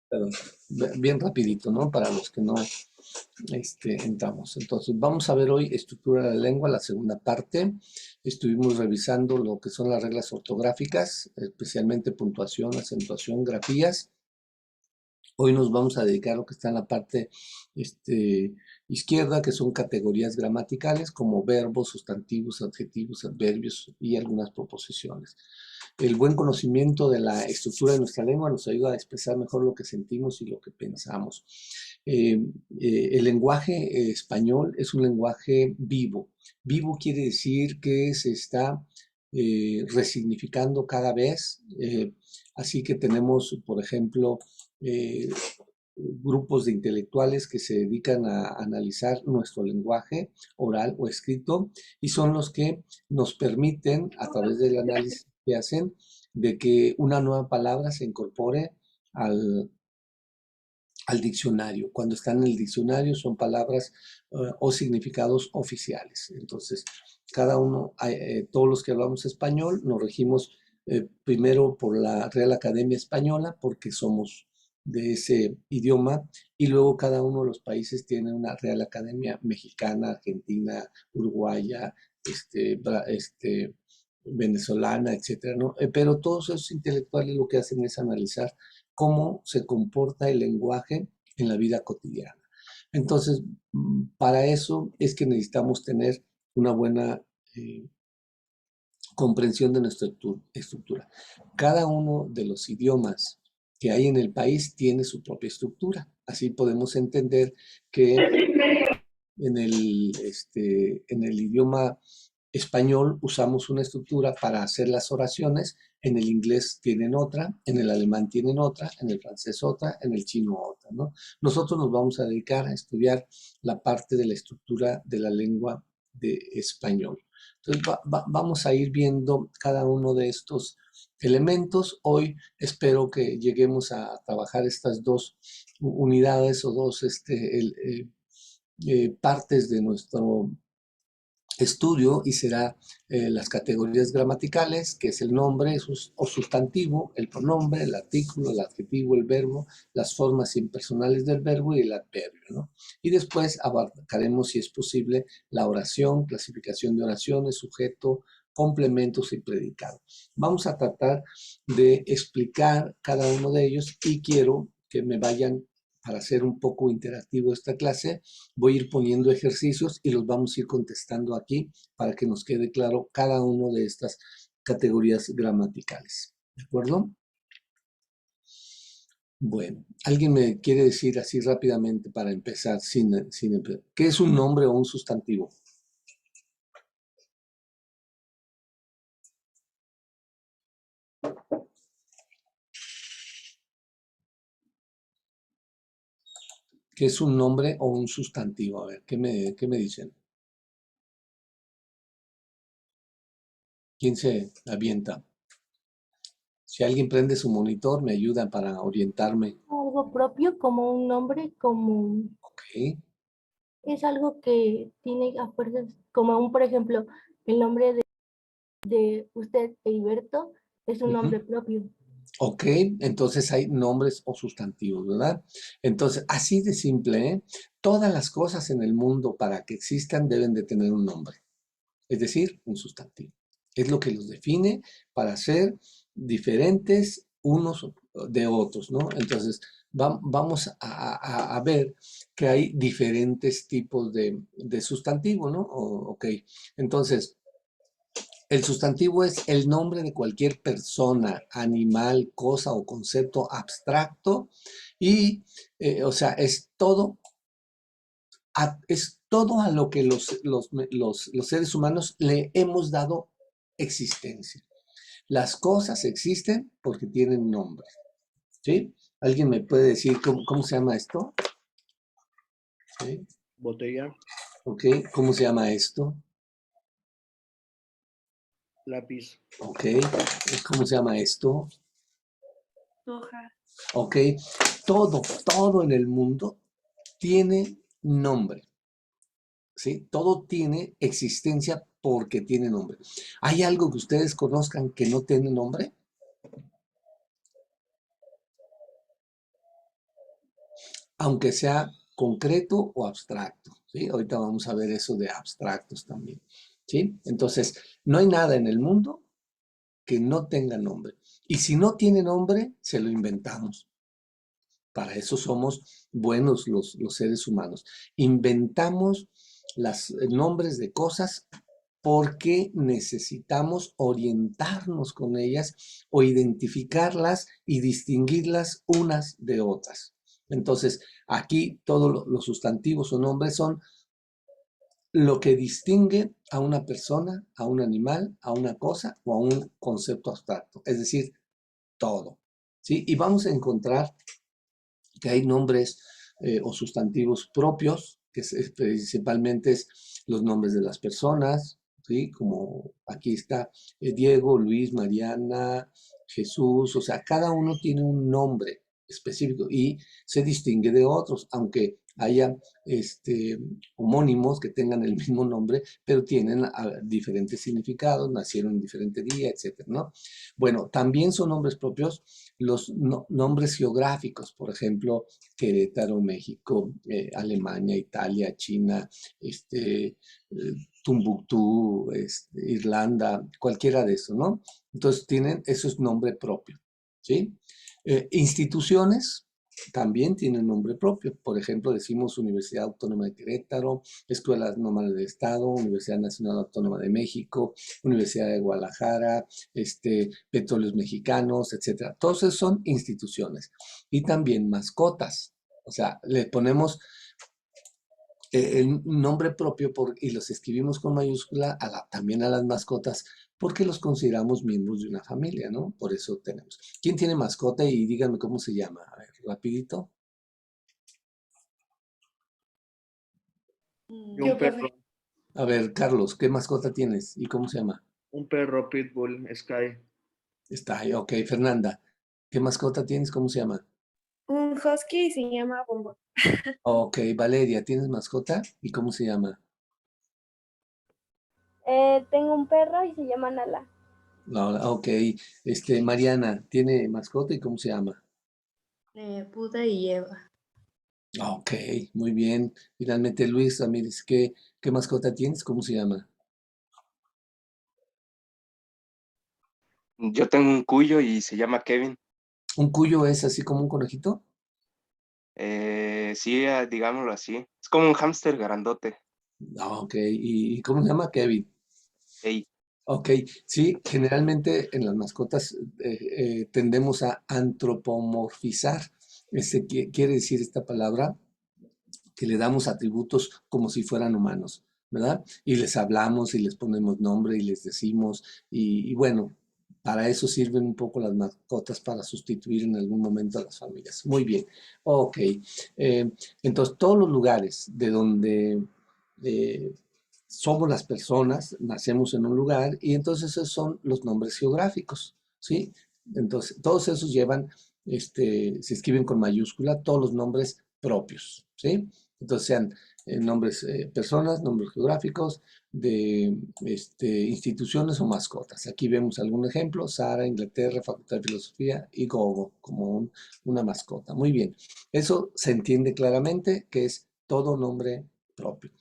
Perdón, bien rapidito, ¿no? Para los que no entramos. Entonces, vamos a ver hoy estructura de la lengua, la segunda parte. Estuvimos revisando lo que son las reglas ortográficas, especialmente puntuación, acentuación, grafías. Hoy nos vamos a dedicar a lo que está en la parte izquierda, que son categorías gramaticales como verbos, sustantivos, adjetivos, adverbios y algunas proposiciones. El buen conocimiento de la estructura de nuestra lengua nos ayuda a expresar mejor lo que sentimos y lo que pensamos. El lenguaje español es un lenguaje vivo. Vivo quiere decir que se está resignificando cada vez. Así que tenemos, por ejemplo, eh, grupos de intelectuales que se dedican a analizar nuestro lenguaje oral o escrito y son los que nos permiten, a través del análisis que hacen, de que una nueva palabra se incorpore al, al diccionario. Cuando están en el diccionario son palabras o significados oficiales. Entonces, cada uno, todos los que hablamos español, nos regimos primero por la Real Academia Española, porque somos de ese idioma, y luego cada uno de los países tiene una Real Academia mexicana, argentina, uruguaya, venezolana, etcétera, ¿no? Pero todos esos intelectuales lo que hacen es analizar cómo se comporta el lenguaje en la vida cotidiana. Entonces, para eso es que necesitamos tener una buena comprensión de nuestra estructura. Cada uno de los idiomas que hay en el país tiene su propia estructura. Así podemos entender que en el idioma español usamos una estructura para hacer las oraciones, en el inglés tienen otra, en el alemán tienen otra, en el francés otra, en el chino otra, ¿no? Nosotros nos vamos a dedicar a estudiar la parte de la estructura de la lengua de español. Entonces vamos a ir viendo cada uno de estos elementos. Hoy espero que lleguemos a trabajar estas dos unidades o dos partes de nuestro estudio y será las categorías gramaticales, que es el nombre o sustantivo, el pronombre, el artículo, el adjetivo, el verbo, las formas impersonales del verbo y el adverbio, ¿no? Y después abarcaremos, si es posible, la oración, clasificación de oraciones, sujeto, complementos y predicado. Vamos a tratar de explicar cada uno de ellos y quiero que me vayan, para hacer un poco interactivo esta clase, voy a ir poniendo ejercicios y los vamos a ir contestando aquí para que nos quede claro cada una de estas categorías gramaticales. ¿De acuerdo? Bueno, ¿alguien me quiere decir así rápidamente para empezar? ¿Qué es un nombre o un sustantivo? ¿Qué es un nombre o un sustantivo? A ver, qué me dicen? ¿Quién se avienta? Si alguien prende su monitor, me ayuda para orientarme. Algo propio como un nombre, como Ok, es algo que tiene a fuerzas, como un, por ejemplo, el nombre de usted, Heriberto, es un ujú. nombre propio. Ok, entonces hay nombres o sustantivos, ¿verdad? Entonces, así de simple, ¿eh? Todas las cosas en el mundo para que existan deben de tener un nombre, es decir, un sustantivo. Es lo que los define para ser diferentes unos de otros, ¿no? Entonces, vamos a ver que hay diferentes tipos de sustantivo, ¿no? Ok, entonces, el sustantivo es el nombre de cualquier persona, animal, cosa o concepto abstracto y, o sea, es todo a lo que los seres humanos le hemos dado existencia. Las cosas existen porque tienen nombre, ¿sí? ¿Alguien me puede decir cómo se llama esto? ¿Sí? Botella, ¿Ok? ¿Cómo se llama esto? lápiz, ¿Ok? ¿Cómo se llama esto? Hoja. ¿Ok? Todo en el mundo tiene nombre, ¿sí? Todo tiene existencia porque tiene nombre. ¿Hay algo que ustedes conozcan que no tiene nombre? aunque sea concreto o abstracto, ¿sí? Ahorita vamos a ver eso de abstractos también, ¿sí? Entonces, no hay nada en el mundo que no tenga nombre. Y si no tiene nombre, se lo inventamos. Para eso somos buenos los seres humanos. Inventamos los nombres de cosas porque necesitamos orientarnos con ellas o identificarlas y distinguirlas unas de otras. Entonces, aquí todos los sustantivos o nombres son lo que distingue a una persona, a un animal, a una cosa o a un concepto abstracto, es decir, todo. ¿Sí? Y vamos a encontrar que hay nombres o sustantivos propios, que principalmente es los nombres de las personas, ¿sí? Como aquí está Diego, Luis, Mariana, Jesús, o sea, cada uno tiene un nombre específico y se distingue de otros, aunque haya homónimos que tengan el mismo nombre, pero tienen diferentes significados, nacieron en diferente día, etcétera, ¿no? Bueno, también son nombres propios los nombres geográficos, por ejemplo, Querétaro, México, Alemania, Italia, China, Tumbuctú, Irlanda, cualquiera de eso, ¿no? Entonces eso es nombre propio, ¿sí? Instituciones también tienen nombre propio. Por ejemplo, decimos Universidad Autónoma de Querétaro, Escuela Normal del Estado, Universidad Nacional Autónoma de México, Universidad de Guadalajara, Petróleos Mexicanos, etcétera. Todos esos son instituciones. Y también mascotas. O sea, le ponemos el nombre propio y los escribimos con mayúscula también a las mascotas porque los consideramos miembros de una familia, ¿no? Por eso tenemos. ¿Quién tiene mascota? Y díganme cómo se llama. A ver, rapidito. Y Yo, un profe. perro, A ver, Carlos, ¿qué mascota tienes y cómo se llama? un perro pitbull, Sky. Está ahí, ok. Fernanda, ¿qué mascota tienes? ¿Cómo se llama? Un husky se llama Bombo. Ok, Valeria, ¿tienes mascota? ¿Y cómo se llama? Tengo un perro y se llama Nala. No, ok, Mariana, ¿tiene mascota y cómo se llama? Buda y Eva. Ok, muy bien. Finalmente, Luis Ramírez, ¿qué mascota tienes? ¿Cómo se llama? Yo tengo un cuyo y se llama Kevin. ¿Un cuyo es así como un conejito? Sí, digámoslo así. Es como un hámster grandote. Ok, ¿y cómo se llama? Kevin. Ey, Ok, sí, generalmente en las mascotas tendemos a antropomorfizar. Quiere decir esta palabra que le damos atributos como si fueran humanos, ¿verdad? Y les hablamos y les ponemos nombre y les decimos, y bueno, para eso sirven un poco las mascotas, para sustituir en algún momento a las familias. Muy bien, ok. Entonces, todos los lugares de donde somos las personas, nacemos en un lugar, y entonces esos son los nombres geográficos, ¿sí? Entonces, todos esos llevan, se escriben con mayúscula, todos los nombres propios, ¿sí? Entonces sean nombres personas, nombres geográficos, de instituciones o mascotas. Aquí vemos algún ejemplo: Sara, Inglaterra, Facultad de Filosofía, y Gogo como una mascota. Muy bien, eso se entiende claramente que es todo nombre propio.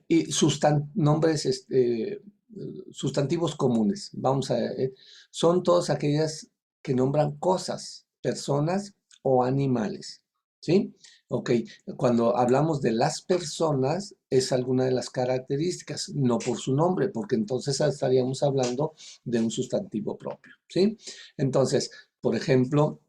Y nombres, sustantivos comunes, son todas aquellas que nombran cosas, personas o animales, ¿sí? Ok, cuando hablamos de las personas, es alguna de las características, no por su nombre, porque entonces estaríamos hablando de un sustantivo propio, ¿sí? Entonces, por ejemplo,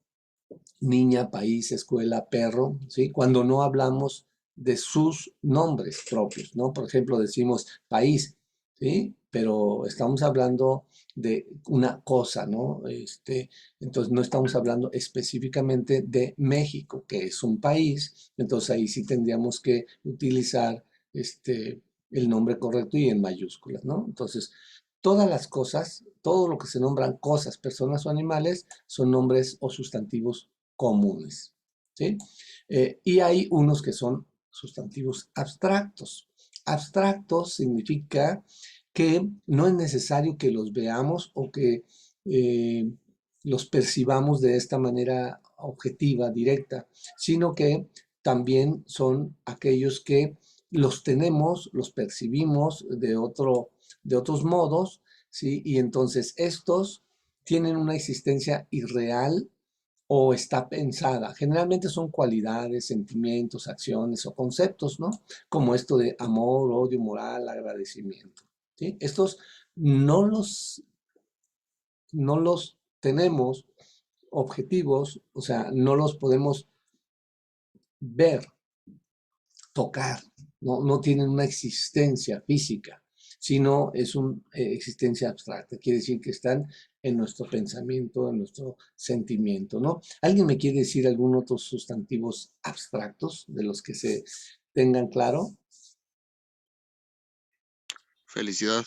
niña, país, escuela, perro, ¿sí? Cuando no hablamos de sus nombres propios, ¿no? Por ejemplo, decimos país, ¿sí? Pero estamos hablando de una cosa, ¿no? Entonces no estamos hablando específicamente de México, que es un país, entonces ahí sí tendríamos que utilizar el nombre correcto y en mayúsculas, ¿no? Entonces, todas las cosas, todo lo que se nombran cosas, personas o animales, son nombres o sustantivos comunes, ¿sí? Y hay unos que son sustantivos abstractos. Abstractos significa que no es necesario que los veamos o que los percibamos de esta manera objetiva, directa, sino que también son aquellos que los tenemos, los percibimos de otros modos, ¿sí? Y entonces estos tienen una existencia irreal o está pensada. Generalmente son cualidades, sentimientos, acciones o conceptos, ¿no? Como esto de amor, odio, moral, agradecimiento, ¿sí? Estos no los tenemos objetivos, o sea, no los podemos ver, tocar, no tienen una existencia física, sino es una existencia abstracta. Quiere decir que están en nuestro pensamiento, en nuestro sentimiento, ¿no? ¿Alguien me quiere decir algún otro sustantivos abstractos de los que se tengan claro? Felicidad.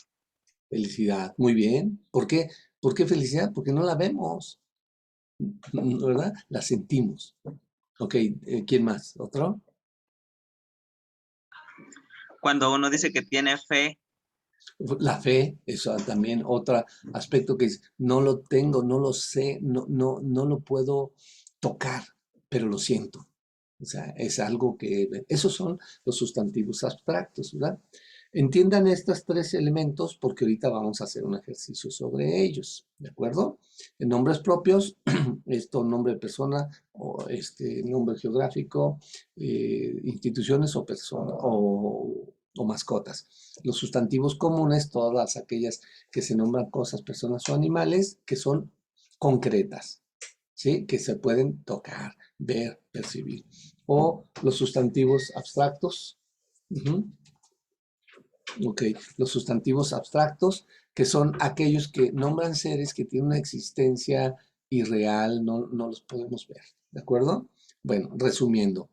Felicidad, muy bien. ¿Por qué? ¿Por qué felicidad? Porque no la vemos, ¿verdad? La sentimos. Ok, ¿quién más? ¿Otro? Cuando uno dice que tiene fe, La fe, eso también otro aspecto que es, no lo tengo, no lo sé, no lo puedo tocar, pero lo siento. O sea, es algo que, esos son los sustantivos abstractos, ¿verdad? Entiendan estos tres elementos porque ahorita vamos a hacer un ejercicio sobre ellos, ¿de acuerdo? En nombres propios, esto, nombre de persona, o nombre geográfico, instituciones o personas, o mascotas. Los sustantivos comunes, todas aquellas que se nombran cosas, personas o animales, que son concretas, ¿sí? Que se pueden tocar, ver, percibir. O los sustantivos abstractos. Ok, los sustantivos abstractos, que son aquellos que nombran seres que tienen una existencia irreal, no los podemos ver, ¿de acuerdo? Bueno, resumiendo,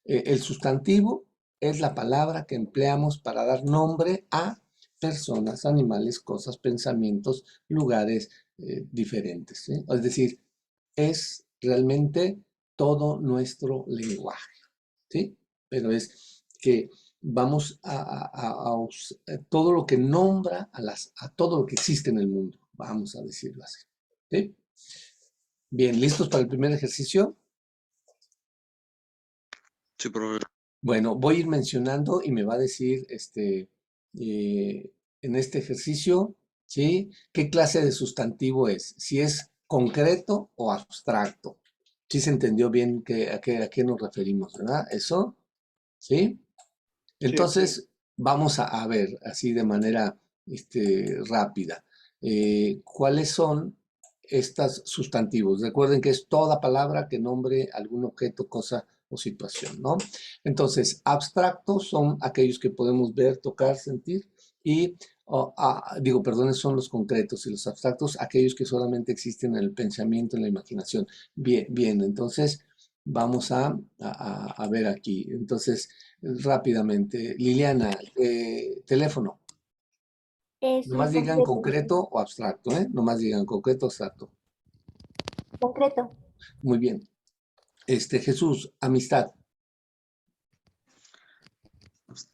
el sustantivo es la palabra que empleamos para dar nombre a personas, animales, cosas, pensamientos, lugares diferentes, ¿sí? Es decir, es realmente todo nuestro lenguaje, ¿sí? Pero es que vamos a todo lo que nombra a todo lo que existe en el mundo, vamos a decirlo así, ¿sí? Bien, ¿listos para el primer ejercicio? Sí, profe. Bueno, voy a ir mencionando y me va a decir en este ejercicio, ¿sí? ¿Qué clase de sustantivo es? Si es concreto o abstracto. ¿Sí se entendió bien a qué nos referimos, verdad? ¿Eso? ¿Sí? Entonces, vamos a ver así de manera rápida. ¿Cuáles son estos sustantivos? Recuerden que es toda palabra que nombre algún objeto, cosa o situación, ¿no? Entonces, abstractos son aquellos que podemos ver, tocar, sentir y, perdón, son los concretos y los abstractos, aquellos que solamente existen en el pensamiento, en la imaginación. Bien, bien, entonces vamos a ver aquí. Entonces, rápidamente, Liliana, teléfono. Es un Nomás digan concreto. concreto o abstracto, ¿eh? Nomás digan concreto o abstracto. Concreto. Muy bien. Jesús, amistad.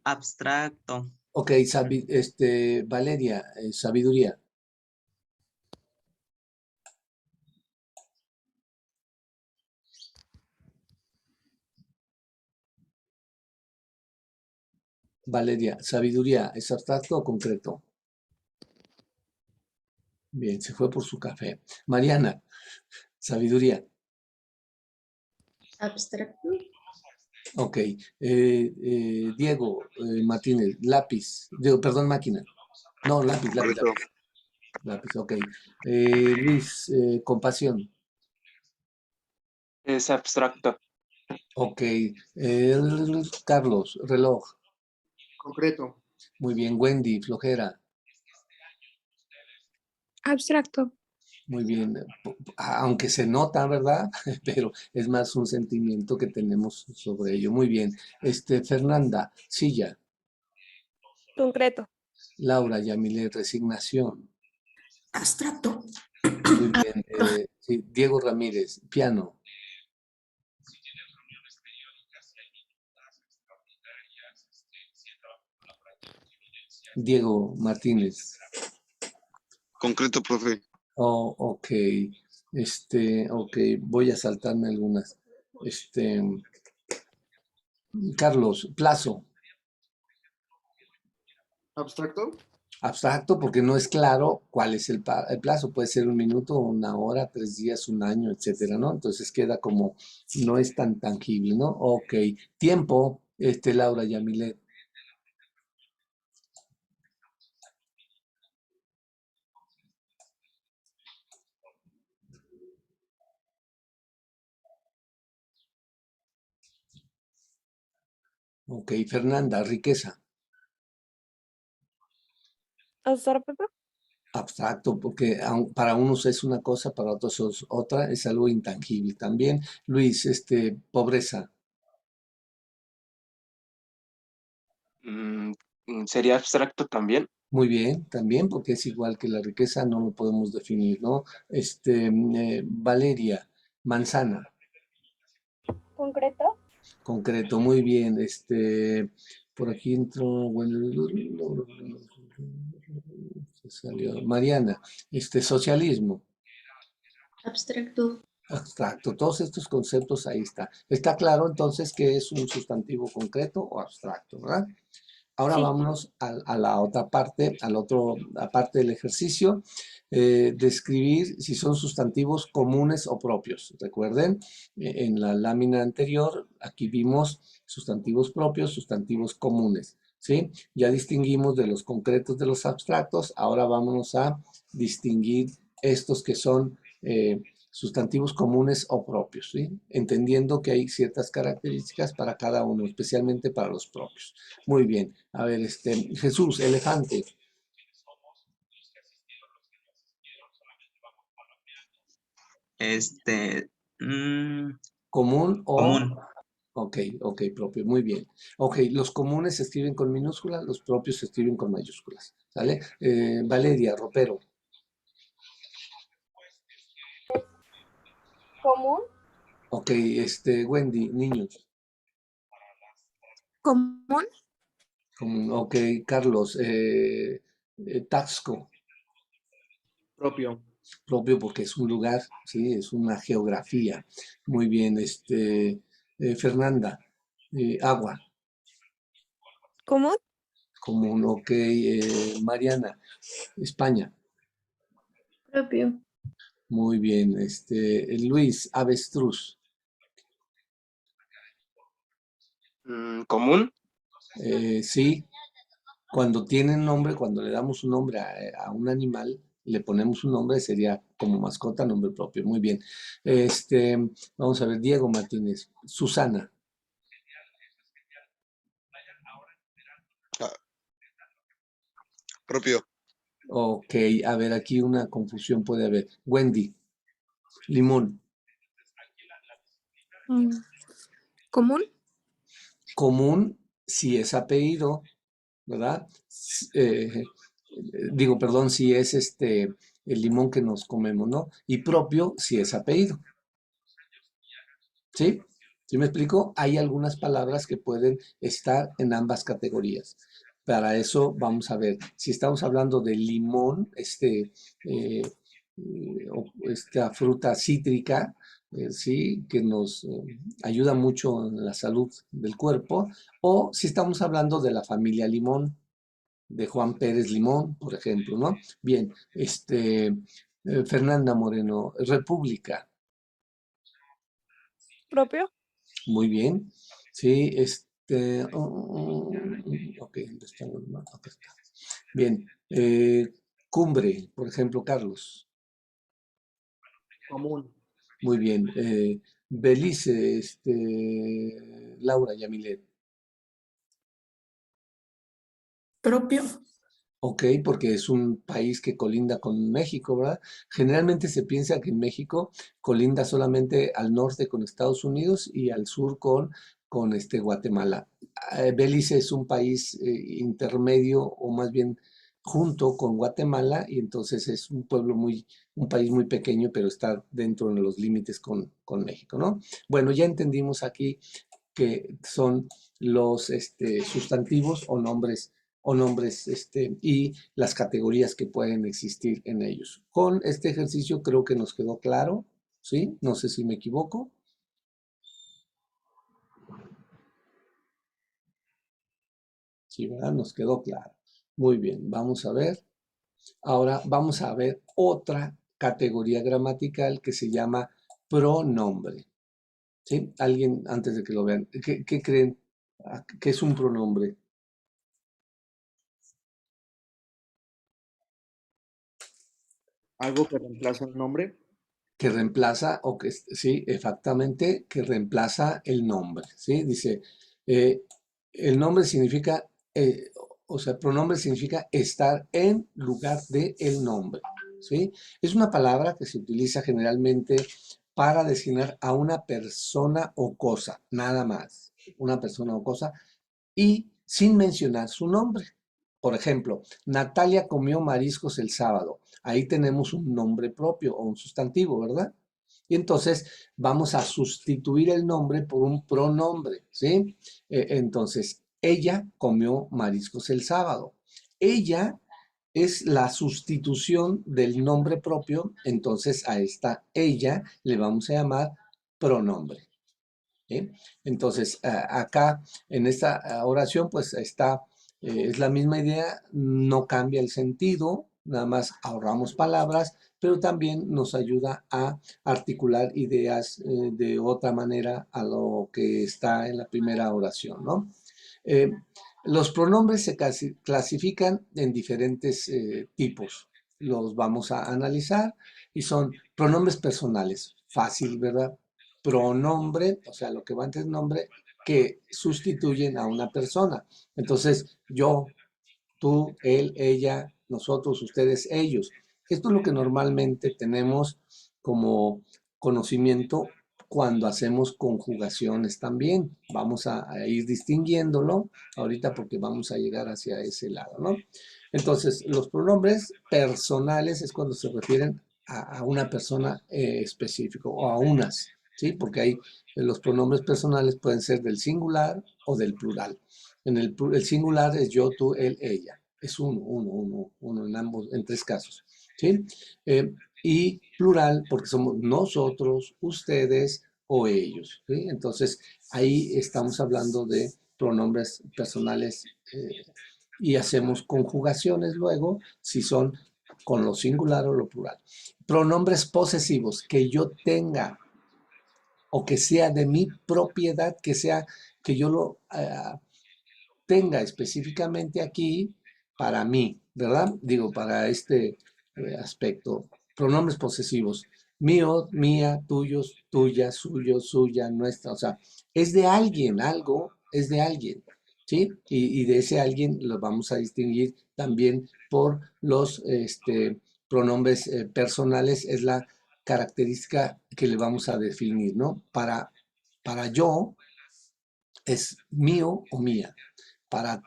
abstracto, Ok, Valeria, sabiduría. Valeria, sabiduría, ¿es abstracto o concreto? Bien, se fue por su café. Mariana, sabiduría. Abstracto. Ok. Diego Martínez, lápiz. Perdón, máquina. No, lápiz, lápiz, Correcto. lápiz. Lápiz, ok. Luis, compasión. Es abstracto. Ok. Carlos, reloj. Concreto. Muy bien. Wendy, flojera. Abstracto. Muy bien. Aunque se nota, ¿verdad? Pero es más un sentimiento que tenemos sobre ello. Muy bien. Fernanda, silla. Concreto. Laura, Yamile, resignación. Abstracto. Muy bien. Sí, Diego Ramírez, piano. Diego Martínez. Concreto, profe. Oh, ok. Ok, voy a saltarme algunas. Carlos, plazo. Abstracto. Abstracto porque no es claro cuál es el plazo. Puede ser 1 minuto, 1 hora, 3 días, 1 año, etcétera, ¿no? Entonces queda como, no es tan tangible, ¿no? Ok. Tiempo, Laura Yamilet. Ok, Fernanda, riqueza. Abstracto. Abstracto, porque para unos es una cosa, para otros es otra, es algo intangible también. Luis, pobreza. Mm, ¿Sería abstracto también? Muy bien, también, porque es igual que la riqueza, no lo podemos definir, ¿no? Valeria, manzana, Concreto. concreto, muy bien. Por aquí entró, bueno, se salió. Mariana, socialismo. Abstracto. Abstracto, todos estos conceptos ahí está. Está claro entonces que es un sustantivo concreto o abstracto, ¿verdad? Ahora Sí. vámonos a la otra parte, a parte del ejercicio, describir si son sustantivos comunes o propios. Recuerden, en la lámina anterior, aquí vimos sustantivos propios, sustantivos comunes, ¿sí? Ya distinguimos de los concretos de los abstractos, ahora vámonos a distinguir estos que son sustantivos comunes o propios, ¿sí? Entendiendo que hay ciertas características para cada uno, especialmente para los propios. Muy bien. A ver, Jesús, elefante. Este, mm, ¿Común o...? común. Ok, ok, propio, muy bien. Ok, los comunes se escriben con minúsculas, los propios se escriben con mayúsculas, ¿sale? Valeria, ropero. Común, Ok, Wendy, niños. Común. Común, ok, Carlos, Taxco. Propio. Propio porque es un lugar, ¿sí? Es una geografía. Muy bien, Fernanda, agua. Común. Común, ok, Mariana, España. Propio. Muy bien, Luis, avestruz. ¿Común? Sí, cuando tienen nombre, cuando le damos un nombre a un animal, le ponemos un nombre, sería como mascota, nombre propio. Muy bien. Vamos a ver, Diego Martínez, Susana. Ah, propio. Ok, a ver, aquí una confusión puede haber. Wendy, limón. Mm, Común. Común si es apellido, ¿verdad? Digo, perdón, si es el limón que nos comemos, ¿no? Y propio si es apellido. ¿Sí? ¿Sí me explico? Hay algunas palabras que pueden estar en ambas categorías. Para eso vamos a ver, si estamos hablando de limón, esta fruta cítrica, sí, que nos ayuda mucho en la salud del cuerpo, o si estamos hablando de la familia limón, de Juan Pérez Limón, por ejemplo, ¿no? Bien, Fernanda Moreno, República. Propio. Muy bien. Sí, ok, ¿dónde están los mapas? Acá está. Bien. Cumbre, por ejemplo, Carlos. Común. Muy bien. Belice, Laura Yamilet. Propio. Ok, porque es un país que colinda con México, ¿verdad? Generalmente se piensa que en México colinda solamente al norte con Estados Unidos y al sur con Guatemala. Belice es un país intermedio o más bien junto con Guatemala y entonces es un país muy pequeño, pero está dentro de los límites con México, ¿no? Bueno, ya entendimos aquí que son los sustantivos o nombres y las categorías que pueden existir en ellos. Con este ejercicio creo que nos quedó claro, ¿sí? No sé si me equivoco. Sí, ¿verdad? Nos quedó claro. Muy bien, vamos a ver. Ahora vamos a ver otra categoría gramatical que se llama pronombre. ¿Sí? Alguien, antes de que lo vean, ¿qué creen? ¿Qué es un pronombre? Algo que reemplaza el nombre. Que reemplaza, o que, sí, exactamente, que reemplaza el nombre, ¿sí? Dice, el nombre significa, o sea, pronombre significa estar en lugar de el nombre, ¿sí? Es una palabra que se utiliza generalmente para designar a una persona o cosa, nada más, una persona o cosa, y sin mencionar su nombre. Por ejemplo, Natalia comió mariscos el sábado. Ahí tenemos un nombre propio o un sustantivo, ¿verdad? Y entonces vamos a sustituir el nombre por un pronombre, ¿sí? Entonces, ella comió mariscos el sábado. Ella es la sustitución del nombre propio, entonces a esta ella le vamos a llamar pronombre. ¿Sí? Entonces, acá en esta oración, pues está, es la misma idea, no cambia el sentido, nada más ahorramos palabras, pero también nos ayuda a articular ideas de otra manera a lo que está en la primera oración, ¿no? Eh, los pronombres se clasifican en diferentes tipos. Los vamos a analizar y son pronombres personales. Fácil, ¿verdad? Pronombre, o sea, lo que va antes del nombre, que sustituyen a una persona. Entonces, yo, tú, él, ella, nosotros, ustedes, ellos. Esto es lo que normalmente tenemos como conocimiento cuando hacemos conjugaciones también. Vamos a ir distinguiéndolo ahorita porque vamos a llegar hacia ese lado, ¿no? Entonces, los pronombres personales es cuando se refieren a una persona específica o a unas, ¿sí? Porque hay los pronombres personales pueden ser del singular o del plural. El singular es yo, tú, él, ella. Es uno en ambos, en tres casos, ¿sí? Y plural porque somos nosotros, ustedes o ellos, ¿sí? Entonces, ahí estamos hablando de pronombres personales y hacemos conjugaciones luego si son con lo singular o lo plural. Pronombres posesivos, que yo tenga o que sea de mi propiedad, que yo lo tenga específicamente aquí para mí, ¿verdad? Digo, para este aspecto. Pronombres posesivos. Mío, mía, tuyos, tuya, suyo, suya, nuestra. O sea, es de alguien, algo es de alguien, ¿sí? Y de ese alguien lo vamos a distinguir también por los pronombres personales. Es la característica que le vamos a definir, ¿no? Para yo es mío o mía. Para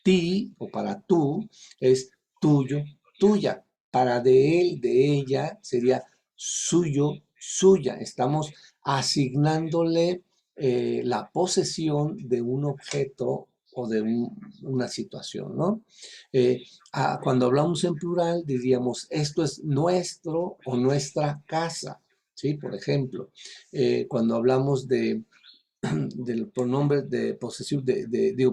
ti o para tú es tuyo, tuya. Para de él, de ella sería suyo, suya. Estamos asignándole la posesión de un objeto o de una situación, ¿no? Cuando hablamos en plural diríamos esto es nuestro o nuestra casa, ¿sí? Por ejemplo, cuando hablamos del pronombre de posesivo, de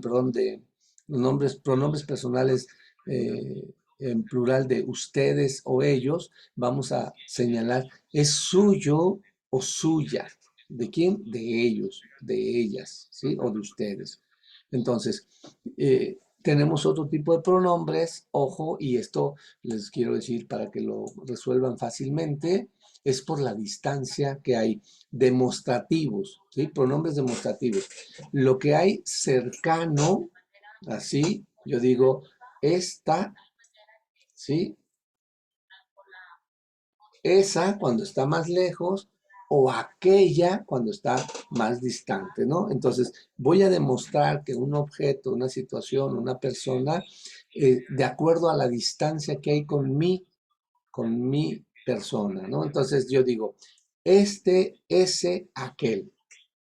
pronombres personales en plural de ustedes o ellos, vamos a señalar es suyo o suya. ¿De quién? De ellos, de ellas, ¿sí? O de ustedes. Entonces, tenemos otro tipo de pronombres, ojo, y esto les quiero decir para que lo resuelvan fácilmente, es por la distancia que hay. Demostrativos, ¿sí? Pronombres demostrativos. Lo que hay cercano, así, yo digo, esta, ¿sí? Esa cuando está más lejos o aquella cuando está más distante, ¿no? Entonces, voy a demostrar que un objeto, una situación, una persona, de acuerdo a la distancia que hay con mi persona, ¿no? Entonces, yo digo, ese, aquel,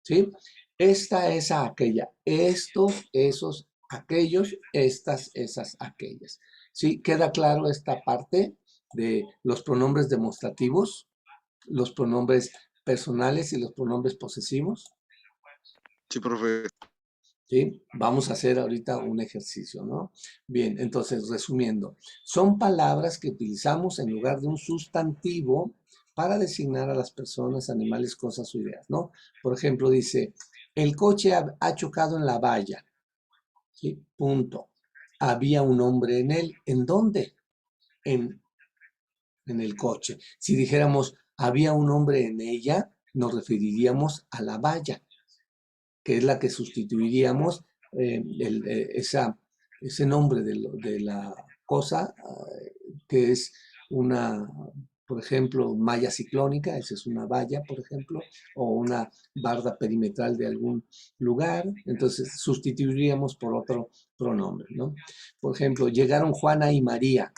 ¿sí? Esta, esa, aquella, estos, esos, aquellos, estas, esas, aquellas. ¿Sí? ¿Queda claro esta parte de los pronombres demostrativos, los pronombres personales y los pronombres posesivos? Sí, profe. ¿sí? Vamos a hacer ahorita un ejercicio, ¿no? Bien, entonces, resumiendo, son palabras que utilizamos en lugar de un sustantivo para designar a las personas, animales, cosas o ideas, ¿no? Por ejemplo, dice, el coche ha chocado en la valla, ¿sí? Punto. Había un hombre en él. ¿En dónde? En el coche. Si dijéramos, había un hombre en ella, nos referiríamos a la valla, que es la que sustituiríamos ese nombre de la cosa, que es una, por ejemplo, malla ciclónica, esa es una valla, por ejemplo, o una barda perimetral de algún lugar, entonces sustituiríamos por otro pronombre, ¿no? Por ejemplo, llegaron Juana y María,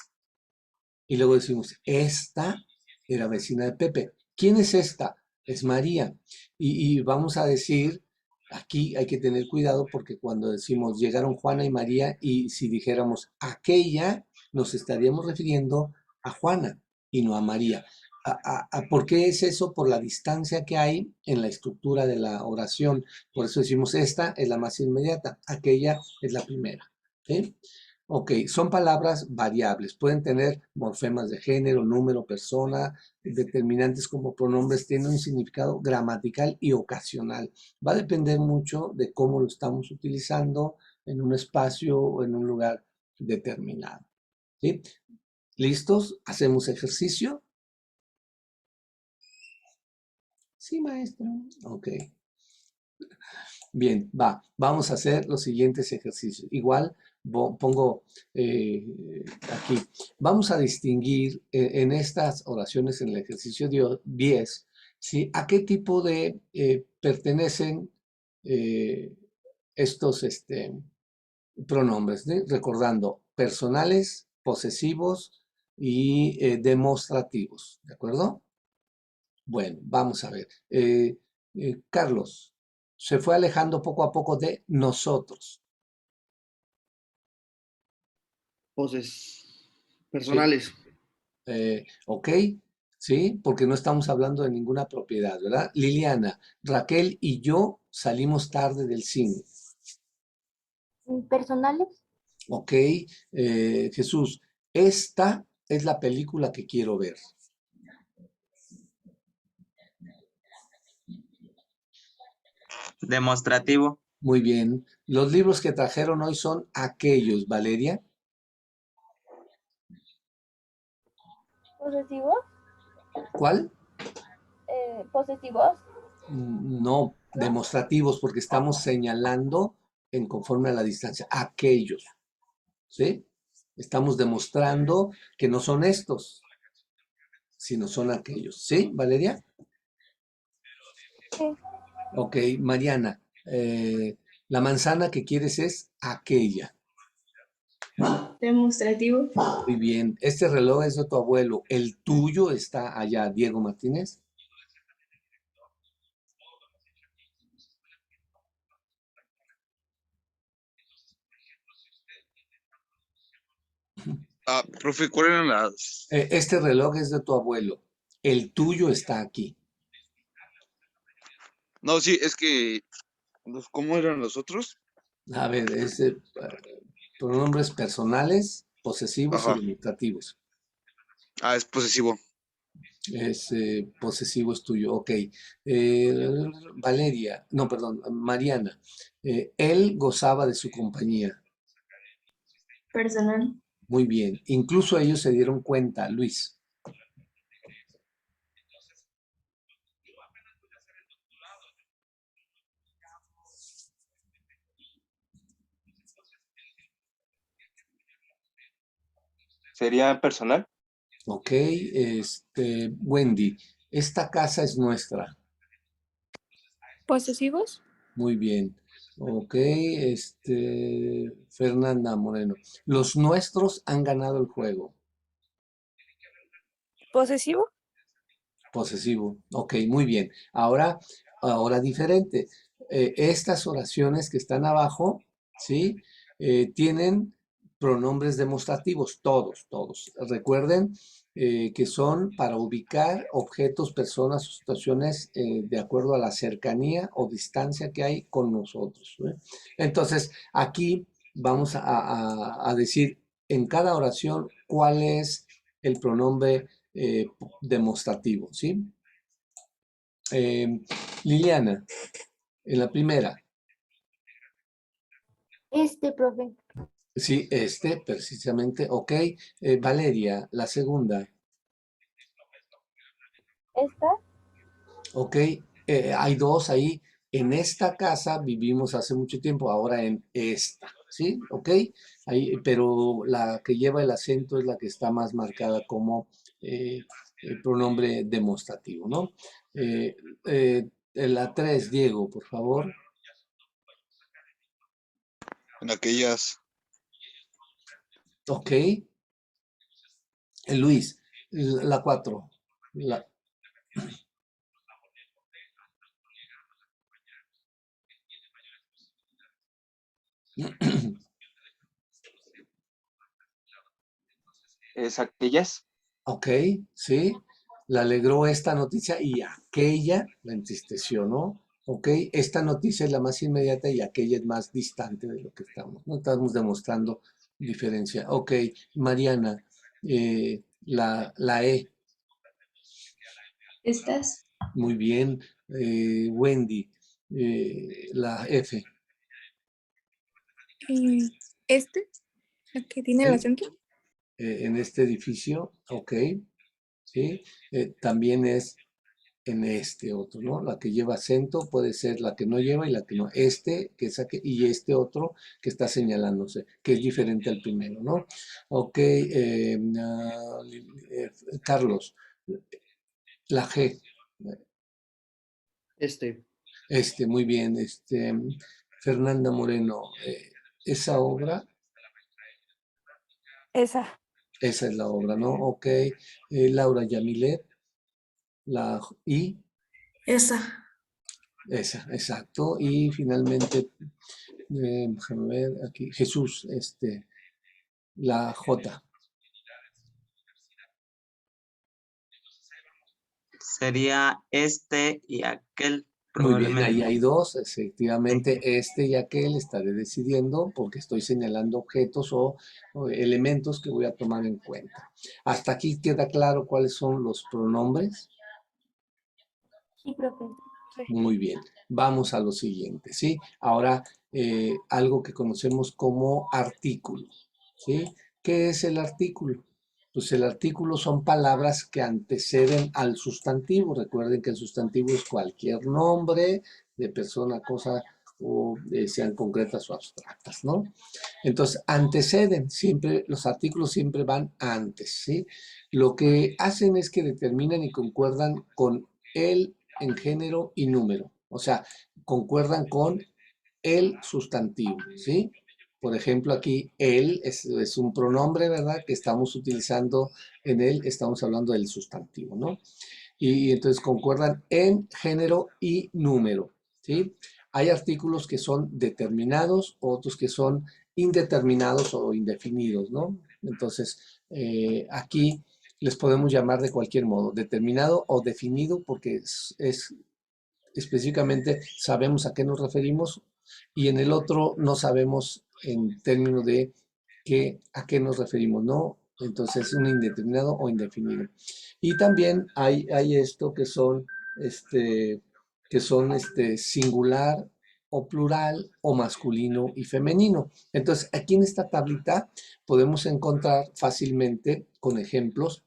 y luego decimos, esta era vecina de Pepe. ¿Quién es esta? Es María. Y vamos a decir, aquí hay que tener cuidado porque cuando decimos llegaron Juana y María y si dijéramos aquella, nos estaríamos refiriendo a Juana y no a María. ¿Por qué es eso? Por la distancia que hay en la estructura de la oración. Por eso decimos esta es la más inmediata, aquella es la primera. ¿Sí? Ok, son palabras variables, pueden tener morfemas de género, número, persona, determinantes como pronombres, tienen un significado gramatical y ocasional. Va a depender mucho de cómo lo estamos utilizando en un espacio o en un lugar determinado. ¿Sí? ¿Listos? ¿Hacemos ejercicio? Sí, maestro. Ok. Bien, vamos a hacer los siguientes ejercicios. Igual pongo aquí. Vamos a distinguir en estas oraciones en el ejercicio 10, ¿sí? ¿A qué tipo de pertenecen estos pronombres? ¿Sí? Recordando, personales, posesivos y demostrativos. ¿De acuerdo? Bueno, vamos a ver. Carlos, se fue alejando poco a poco de nosotros. Poses ¿Sí? personales. Ok, ¿sí? Porque no estamos hablando de ninguna propiedad, ¿verdad? Liliana, Raquel y yo salimos tarde del cine. Personales, Ok, Jesús, esta es la película que quiero ver. Demostrativo. Muy bien. Los libros que trajeron hoy son aquellos, Valeria. posesivos, ¿Cuál? posesivos, No, demostrativos, porque estamos señalando en conforme a la distancia, aquellos, ¿sí? Estamos demostrando que no son estos, sino son aquellos, ¿sí, Valeria? sí, Ok, Mariana, la manzana que quieres es aquella. Demostrativo. Muy bien, este reloj es de tu abuelo, el tuyo está allá, Diego Martínez. Profe, ¿cuáles eran las? Este reloj es de tu abuelo, el tuyo está aquí. No, sí, es que, ¿cómo eran los otros? A ver, es pronombres personales, posesivos y Ajá. demostrativos. Es posesivo. Es posesivo es tuyo, ok. Valeria, no, perdón, Mariana. Él gozaba de su compañía. Personal. Muy bien. Incluso ellos se dieron cuenta, Luis. ¿Sería personal? Ok, Wendy, esta casa es nuestra. ¿Posesivos? Muy bien. Ok, Fernanda Moreno. Los nuestros han ganado el juego. ¿Posesivo? Posesivo. Ok, muy bien. Ahora diferente. Estas oraciones que están abajo, ¿sí? Tienen pronombres demostrativos, todos. Recuerden que son para ubicar objetos, personas o situaciones de acuerdo a la cercanía o distancia que hay con nosotros. Entonces, aquí vamos a decir en cada oración cuál es el pronombre demostrativo, ¿sí? Liliana, en la primera. Profe. Sí, precisamente, ok. Valeria, la segunda. Esta. Ok, hay dos ahí. En esta casa vivimos hace mucho tiempo, ahora en esta, ¿sí? Ok, ahí, pero la que lleva el acento es la que está más marcada como el pronombre demostrativo, ¿no? La 3, Diego, por favor. En aquellas. Ok. Luis, la 4. ¿Es aquellas? Ok, sí, le alegró esta noticia y aquella la entristeció, ¿no? Ok, esta noticia es la más inmediata y aquella es más distante de lo que estamos, ¿no? Estamos demostrando diferencia. Ok, Mariana, la E, Estas. muy bien. Wendy, la F, Este, la que tiene el ¿sí? acento. En este edificio, ok, ¿sí? También es en este otro, ¿no? La que lleva acento puede ser la que no lleva y la que no. Que es y este otro que está señalándose, que es diferente al primero, ¿no? Ok, Carlos, la G, muy bien, Fernanda Moreno, esa obra, Esa. esa es la obra, ¿no? Ok, Laura Yamilet, la I, Esa. esa, exacto, y finalmente déjame ver aquí, Jesús, la J. sería este y aquel, Muy bien, ahí probablemente. hay dos, Sí. efectivamente, y aquel estaré decidiendo porque estoy señalando objetos o elementos que voy a tomar en cuenta. ¿Hasta aquí queda claro cuáles son los pronombres? Sí, profe. Muy bien, vamos a lo siguiente, ¿sí? Ahora, algo que conocemos como artículo, ¿sí? ¿Qué es el artículo? Pues el artículo son palabras que anteceden al sustantivo. Recuerden que el sustantivo es cualquier nombre de persona, cosa, o sean concretas o abstractas, ¿no? Entonces, anteceden, siempre, los artículos siempre van antes, ¿sí? Lo que hacen es que determinan y concuerdan con el en género y número. O sea, concuerdan con el sustantivo, ¿sí? Por ejemplo, aquí él es un pronombre, ¿verdad? Que estamos utilizando en él, estamos hablando del sustantivo, ¿no? Y entonces concuerdan en género y número, ¿sí? Hay artículos que son determinados, otros que son indeterminados o indefinidos, ¿no? Entonces, aquí les podemos llamar de cualquier modo, determinado o definido, porque es específicamente sabemos a qué nos referimos y en el otro no sabemos en términos de a qué nos referimos, ¿no? Entonces, un indeterminado o indefinido. Y también hay esto que son singular o plural o masculino y femenino. Entonces, aquí en esta tablita podemos encontrar fácilmente con ejemplos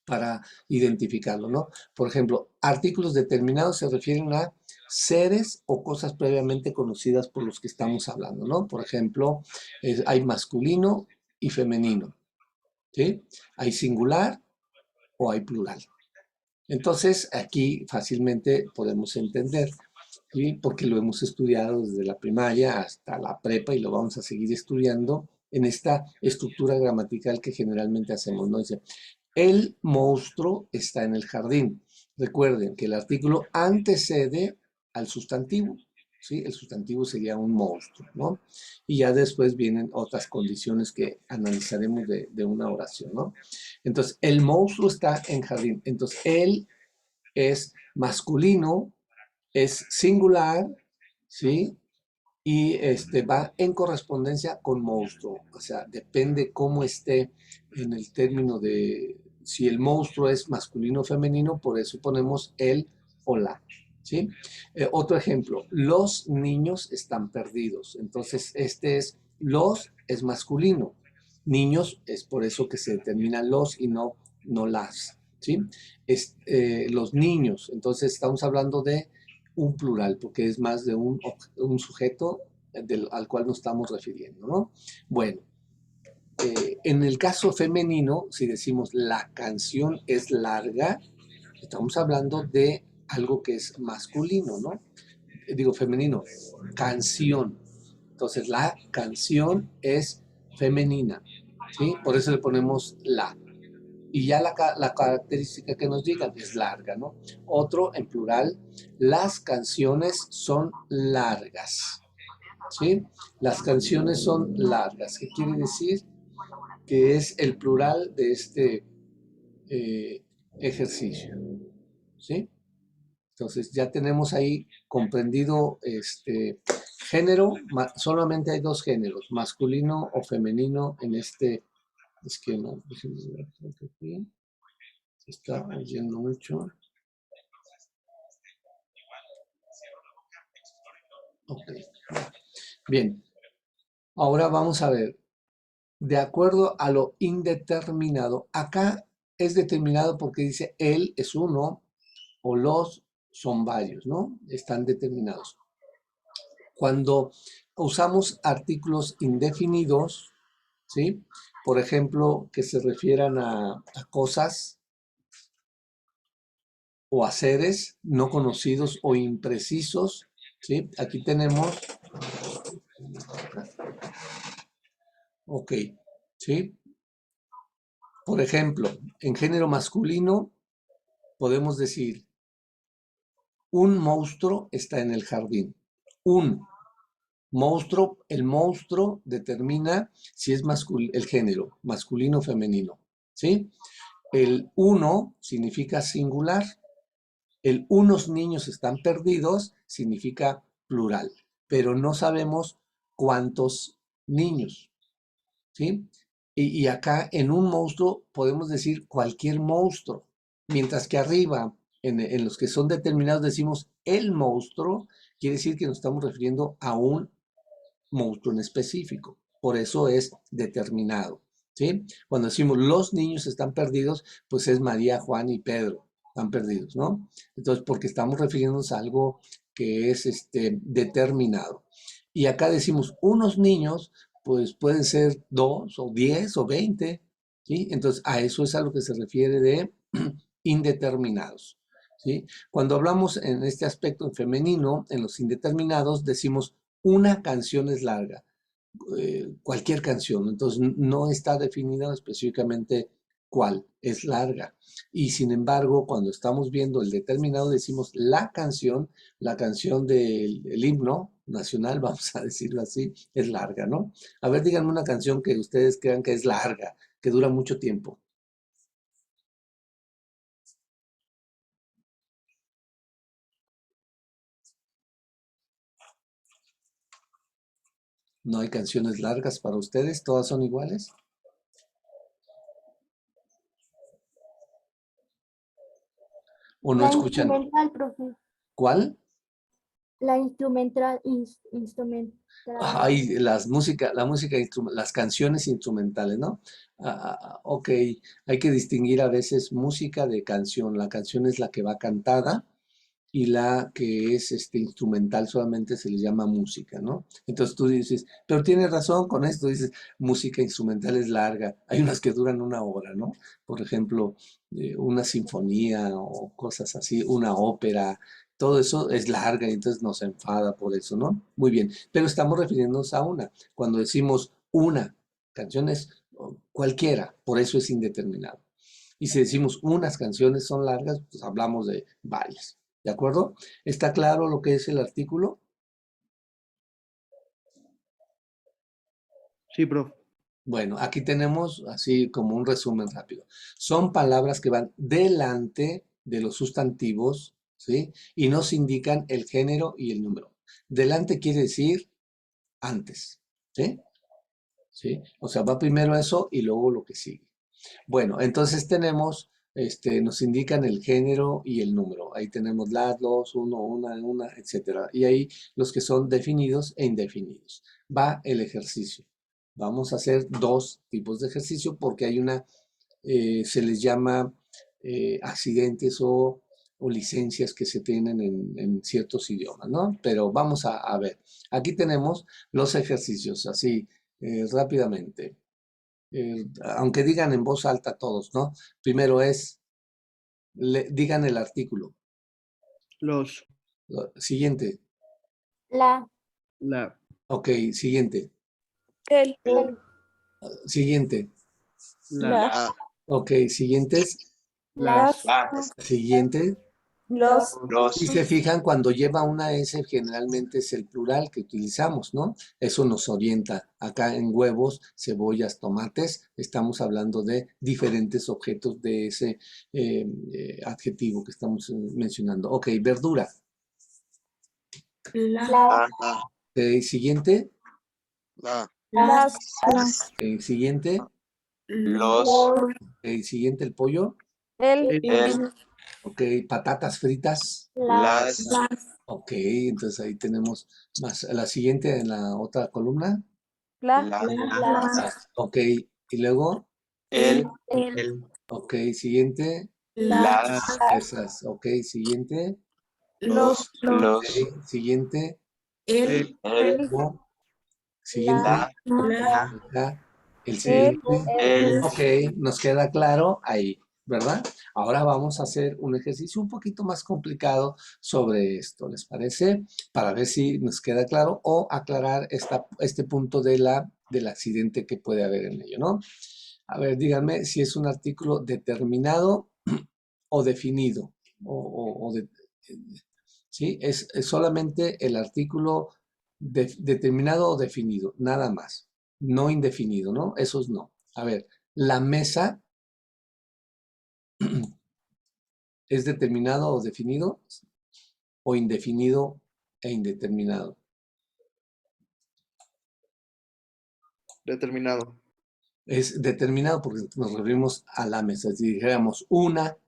para identificarlo, ¿no? Por ejemplo, artículos determinados se refieren a seres o cosas previamente conocidas por los que estamos hablando, ¿no? Por ejemplo, hay masculino y femenino, ¿sí? Hay singular o hay plural. Entonces, aquí fácilmente podemos entender, ¿sí? Porque lo hemos estudiado desde la primaria hasta la prepa y lo vamos a seguir estudiando en esta estructura gramatical que generalmente hacemos, ¿no? Dice, el monstruo está en el jardín. Recuerden que el artículo antecede al sustantivo, ¿sí? El sustantivo sería un monstruo, ¿no? Y ya después vienen otras condiciones que analizaremos de una oración, ¿no? Entonces, el monstruo está en jardín. Entonces, él es masculino, es singular, ¿sí? Y va en correspondencia con monstruo. O sea, depende cómo esté en el término de si el monstruo es masculino o femenino, por eso ponemos el o la. ¿Sí? Otro ejemplo, los niños están perdidos. Entonces, los es masculino. Niños es por eso que se determina los y no las. ¿Sí? Los niños. Entonces, estamos hablando de un plural, porque es más de un sujeto al cual nos estamos refiriendo, ¿no? Bueno, en el caso femenino, si decimos la canción es larga, estamos hablando de algo que es masculino, ¿no? Digo femenino, canción. Entonces, la canción es femenina, ¿sí? Por eso le ponemos la. Y ya la característica que nos digan es larga, ¿no? Otro, en plural, las canciones son largas, ¿sí? Las canciones son largas. ¿Qué quiere decir? Que es el plural de este ejercicio, ¿sí? Entonces ya tenemos ahí comprendido género, solamente hay dos géneros, masculino o femenino en este esquema. Déjenme ver, creo que aquí se está oyendo mucho. Ok, bien. Ahora vamos a ver, de acuerdo a lo indeterminado, acá es determinado porque dice él es uno o los son varios, ¿no? Están determinados. Cuando usamos artículos indefinidos, ¿sí? Por ejemplo, que se refieran a cosas o a seres no conocidos o imprecisos, ¿sí? Aquí tenemos, ok, ¿sí? Por ejemplo, en género masculino podemos decir, un monstruo está en el jardín. Un monstruo, el monstruo determina si es el género, masculino o femenino, ¿sí? El uno significa singular. El unos niños están perdidos significa plural, pero no sabemos cuántos niños, ¿sí? Y acá en un monstruo podemos decir cualquier monstruo, mientras que arriba, en los que son determinados, decimos el monstruo, quiere decir que nos estamos refiriendo a un monstruo en específico. Por eso es determinado, ¿sí? Cuando decimos los niños están perdidos, pues es María, Juan y Pedro, están perdidos, ¿no? Entonces, porque estamos refiriéndonos a algo que es determinado. Y acá decimos unos niños, pues pueden ser 2 o 10 o 20, ¿sí? Entonces, a eso es a lo que se refiere de indeterminados, ¿sí? Cuando hablamos en este aspecto en femenino, en los indeterminados, decimos una canción es larga, cualquier canción, entonces no está definida específicamente cuál, es larga. Y sin embargo, cuando estamos viendo el determinado, decimos la canción del himno nacional, vamos a decirlo así, es larga, ¿no? A ver, díganme una canción que ustedes crean que es larga, que dura mucho tiempo. ¿No hay canciones largas para ustedes? ¿Todas son iguales? ¿O no La escuchan? instrumental, profe. ¿Cuál? La instrumental, instrumental. Ay, las canciones instrumentales, ¿no? Ok, hay que distinguir a veces música de canción. La canción es la que va cantada y la que es instrumental solamente se le llama música, ¿no? Entonces tú dices, pero tienes razón con esto, dices, música instrumental es larga. Hay unas que duran 1 hora, ¿no? Por ejemplo, una sinfonía o cosas así, una ópera, todo eso es larga y entonces nos enfada por eso, ¿no? Muy bien, pero estamos refiriéndonos a una. Cuando decimos una, canción es cualquiera, por eso es indeterminado. Y si decimos unas canciones son largas, pues hablamos de varias. ¿De acuerdo? ¿Está claro lo que es el artículo? Sí, prof. Bueno, aquí tenemos así como un resumen rápido. Son palabras que van delante de los sustantivos, ¿sí? Y nos indican el género y el número. Delante quiere decir antes, ¿sí? ¿Sí? O sea, va primero eso y luego lo que sigue. Bueno, entonces tenemos, nos indican el género y el número. Ahí tenemos las, los, uno, una, etcétera. Y ahí los que son definidos e indefinidos. Va el ejercicio. Vamos a hacer dos tipos de ejercicio porque hay una, se les llama accidentes o licencias que se tienen en ciertos idiomas, ¿no? Pero vamos a ver. Aquí tenemos los ejercicios, así rápidamente. Aunque digan en voz alta todos, ¿no? Primero es, digan el artículo. Los. Siguiente. La. La. Ok, siguiente. El. Siguiente. La. Ok, siguientes. Las. Siguiente. Los. Y se fijan, cuando lleva una S, generalmente es el plural que utilizamos, ¿no? Eso nos orienta. Acá en huevos, cebollas, tomates, estamos hablando de diferentes objetos de ese adjetivo que estamos mencionando. Ok, verdura. La. Ok, siguiente. Las. Ok, siguiente. Los. Ok, siguiente, el pollo. El. El. Ok, patatas fritas. Las. Ok, entonces ahí tenemos más. La siguiente en la otra columna. La. Ok, y luego, El. El. ok, siguiente, Las. esas, ok, siguiente, Los. ok, siguiente, El. luego, siguiente, La. acá, el El. siguiente, El. ok, nos queda claro ahí, ¿verdad? Ahora vamos a hacer un ejercicio un poquito más complicado sobre esto, ¿les parece? Para ver si nos queda claro o aclarar este punto del accidente que puede haber en ello, ¿no? A ver, díganme si es un artículo determinado o definido. ¿Sí? Es solamente el artículo determinado o definido, nada más. No indefinido, ¿no? Esos no. A ver, la mesa es determinado o definido o indefinido e indeterminado. Determinado. Es determinado porque nos referimos a la mesa. Si dijéramos una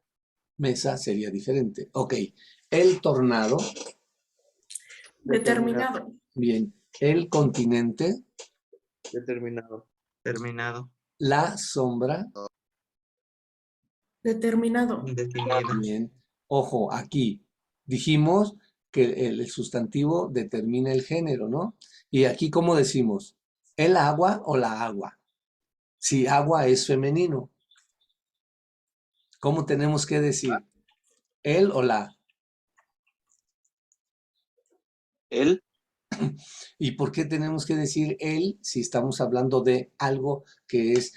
mesa sería diferente. Ok, el tornado. Determinado. Bien, el continente, Determinado. Terminado. la sombra. Determinado. Indefinido. Bien, ojo, aquí dijimos que el sustantivo determina el género, ¿no? Y aquí, ¿cómo decimos? ¿El agua o la agua? Si agua es femenino, ¿cómo tenemos que decir? ¿El o la? El. ¿Y por qué tenemos que decir él si estamos hablando de algo que es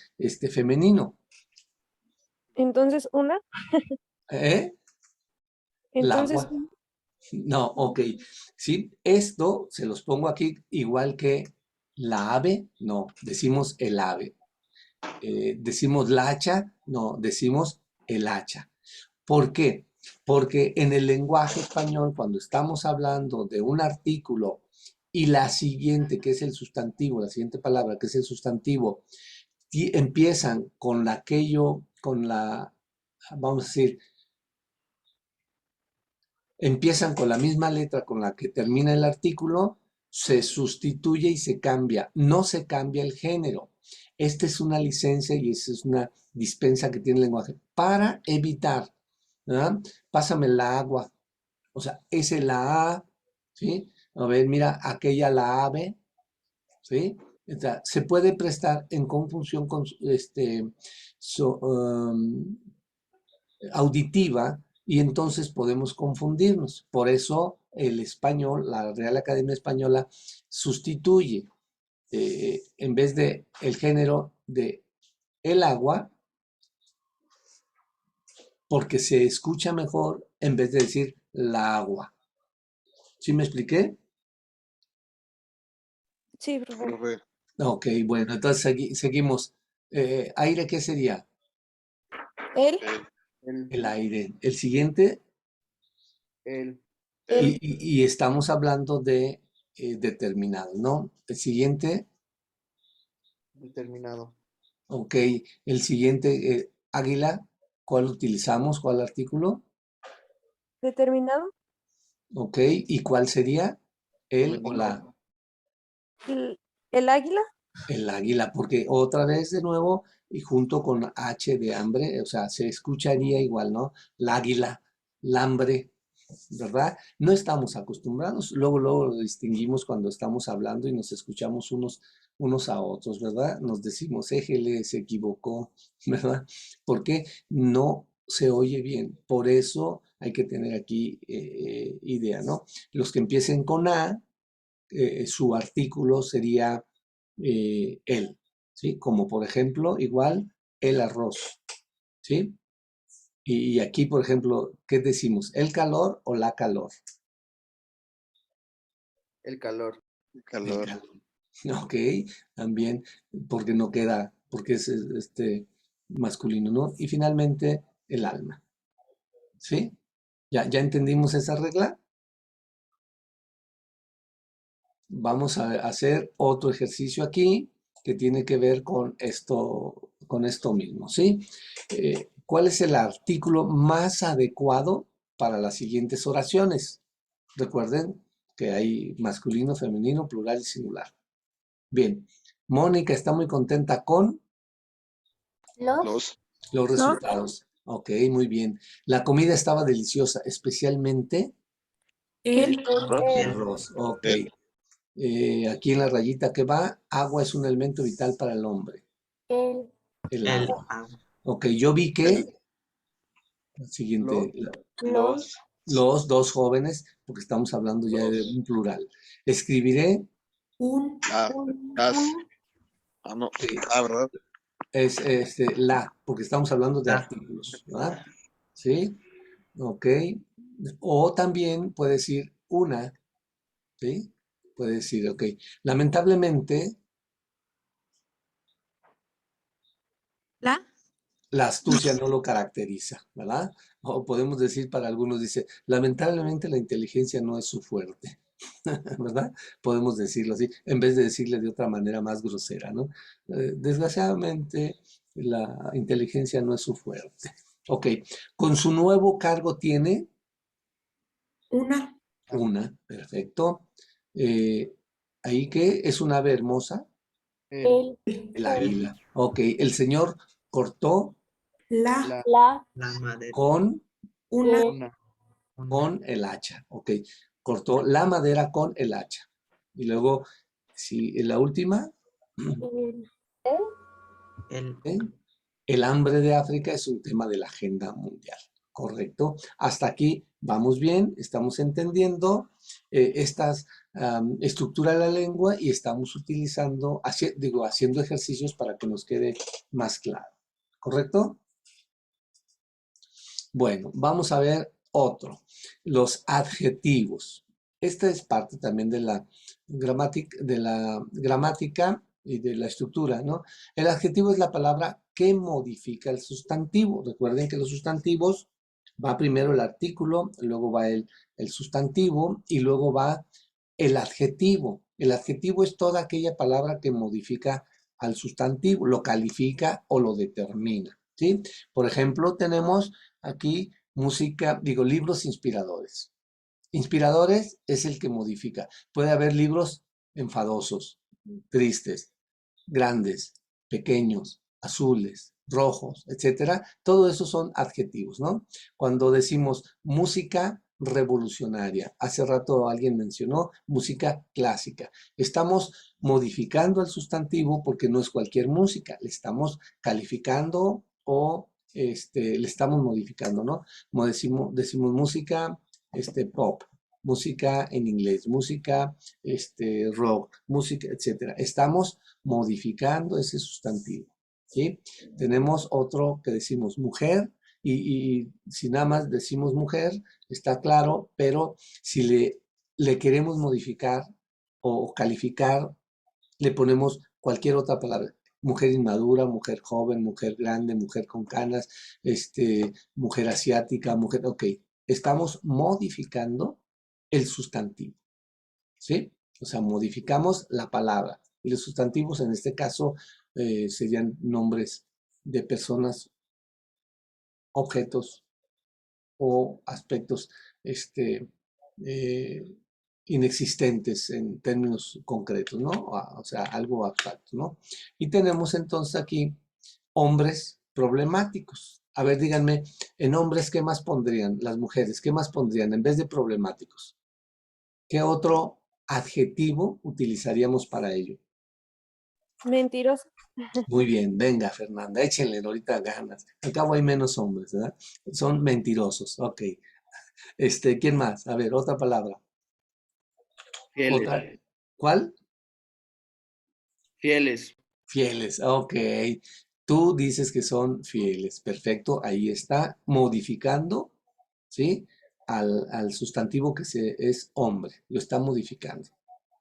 femenino? Entonces, una. ¿Eh? El Entonces, agua. No, ok. Sí, esto se los pongo aquí igual que la ave, no, decimos el ave. Decimos la hacha, no, decimos el hacha. ¿Por qué? Porque en el lenguaje español, cuando estamos hablando de un artículo y la siguiente, que es el sustantivo, la siguiente palabra, que es el sustantivo, empiezan con aquello, con la, vamos a decir, empiezan con la misma letra con la que termina el artículo, se sustituye y se cambia. No se cambia el género. Esta es una licencia y esa es una dispensa que tiene el lenguaje para evitar, ¿verdad? Pásame la agua. O sea, ese la A, ¿sí? A ver, mira, aquella la ave, ¿sí? O sea, se puede prestar en confusión con auditiva y entonces podemos confundirnos. Por eso el español, la Real Academia Española, sustituye en vez de el género de el agua, porque se escucha mejor en vez de decir la agua. ¿Sí me expliqué? sí, profe. Profe. Ok, bueno, entonces seguimos. Aire, ¿qué sería? El. El aire. El siguiente, El. y estamos hablando de determinado, ¿no? El siguiente, Determinado. ok. El siguiente, águila, ¿cuál utilizamos? ¿Cuál artículo? Determinado. Ok, ¿y cuál sería? El o la. El águila. El águila, porque otra vez de nuevo, y junto con H de hambre, o sea, se escucharía igual, ¿no? La águila, hambre, ¿verdad? No estamos acostumbrados, luego lo distinguimos cuando estamos hablando y nos escuchamos unos a otros, ¿verdad? Nos decimos, éjele, se equivocó, ¿verdad? Porque no se oye bien, por eso hay que tener aquí idea, ¿no? Los que empiecen con A, su artículo sería el, ¿sí? Como por ejemplo, igual, el arroz, ¿sí? Y aquí, por ejemplo, ¿qué decimos? ¿El calor o la calor? El calor. El Calor. calor. Ok, también, porque no queda, porque es masculino, ¿no? Y finalmente, el alma, ¿sí? ¿Ya entendimos esa regla? Vamos a hacer otro ejercicio aquí que tiene que ver con esto mismo, ¿sí? ¿Cuál es el artículo más adecuado para las siguientes oraciones? Recuerden que hay masculino, femenino, plural y singular. Bien, Mónica está muy contenta con Los. los resultados. Ok, muy bien. La comida estaba deliciosa, especialmente El. el arroz. Ok. Aquí en la rayita que va, agua es un elemento vital para el hombre. El. El El agua. agua. Ok, yo vi que, siguiente, Los. los dos jóvenes, porque estamos hablando ya de un plural. Escribiré, Un. La. Las. Ah, no. ¿Verdad? es la, porque estamos hablando de La. artículos, ¿verdad? ¿Sí? Ok. O también puede decir una, ¿sí? Puede decir, ok. Lamentablemente, La. la astucia no lo caracteriza, ¿verdad? O podemos decir para algunos, dice, lamentablemente la inteligencia no es su fuerte, ¿verdad? Podemos decirlo así, en vez de decirle de otra manera más grosera, ¿no? Desgraciadamente la inteligencia no es su fuerte. Ok, con su nuevo cargo tiene Una. una, perfecto. Ahí que es una ave hermosa, El. el águila. Ok, el señor cortó La. La. La madera. con Una. Una. con el hacha, ok. Cortó la madera con el hacha. Y luego, si en la última, El. El. ¿eh? El hambre de África es un tema de la agenda mundial, ¿correcto? Hasta aquí vamos bien, estamos entendiendo esta estructura de la lengua y estamos utilizando, haciendo ejercicios para que nos quede más claro, ¿correcto? Bueno, vamos a ver otro, los adjetivos. Esta es parte también de la gramática y de la estructura, ¿no? El adjetivo es la palabra que modifica el sustantivo. Recuerden que los sustantivos va primero el artículo, luego va el sustantivo y luego va el adjetivo. El adjetivo es toda aquella palabra que modifica al sustantivo, lo califica o lo determina, ¿sí? Por ejemplo, tenemos aquí música, libros inspiradores. Inspiradores es el que modifica. Puede haber libros enfadosos, tristes, grandes, pequeños, azules, rojos, etcétera. Todo eso son adjetivos, ¿no? Cuando decimos música revolucionaria, hace rato alguien mencionó música clásica. Estamos modificando el sustantivo porque no es cualquier música, le estamos calificando o le estamos modificando, ¿no? Como decimos música pop, música en inglés, música rock, música, etcétera. Estamos modificando ese sustantivo, ¿sí? Tenemos otro que decimos mujer y si nada más decimos mujer, está claro, pero si le queremos modificar o calificar, le ponemos cualquier otra palabra. Mujer inmadura, mujer joven, mujer grande, mujer con canas, mujer asiática, mujer, ok. Estamos modificando el sustantivo, ¿sí? O sea, modificamos la palabra. Y los sustantivos en este caso serían nombres de personas, objetos o aspectos inexistentes en términos concretos, ¿no? O sea, algo abstracto, ¿no? Y tenemos entonces aquí hombres problemáticos. A ver, díganme, en hombres, ¿qué más pondrían? Las mujeres, ¿qué más pondrían en vez de problemáticos? ¿Qué otro adjetivo utilizaríamos para ello? Mentiroso. Muy bien, venga, Fernanda, échenle ahorita ganas. Al cabo hay menos hombres, ¿verdad? Son mentirosos, ok. ¿Quién más? A ver, otra palabra. Fieles. Otra. ¿Cuál? Fieles. Fieles, ok. Tú dices que son fieles, perfecto, ahí está, modificando, ¿sí? Al sustantivo que es hombre, lo está modificando,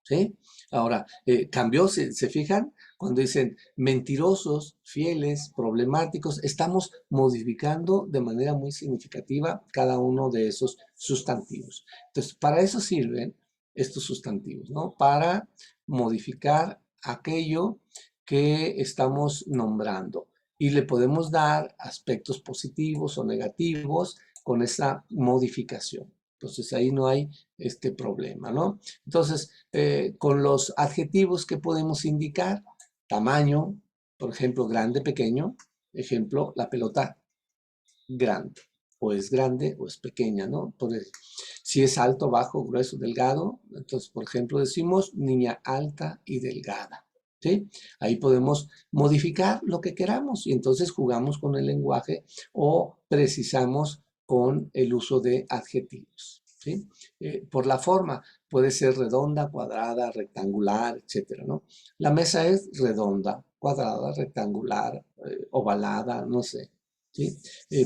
¿sí? Ahora, cambió, ¿se fijan? Cuando dicen mentirosos, fieles, problemáticos, estamos modificando de manera muy significativa cada uno de esos sustantivos. Entonces, para eso sirven estos sustantivos, ¿no? Para modificar aquello que estamos nombrando y le podemos dar aspectos positivos o negativos con esa modificación. Entonces ahí no hay este problema, ¿no? Entonces, con los adjetivos que podemos indicar, tamaño, por ejemplo, grande, pequeño, ejemplo, la pelota grande, o es grande o es pequeña, ¿no? Si es alto, bajo, grueso, delgado, entonces, por ejemplo, decimos niña alta y delgada, ¿sí? Ahí podemos modificar lo que queramos y entonces jugamos con el lenguaje o precisamos con el uso de adjetivos, ¿sí? Por la forma, puede ser redonda, cuadrada, rectangular, etcétera, ¿no? La mesa es redonda, cuadrada, rectangular, ovalada, no sé, ¿sí?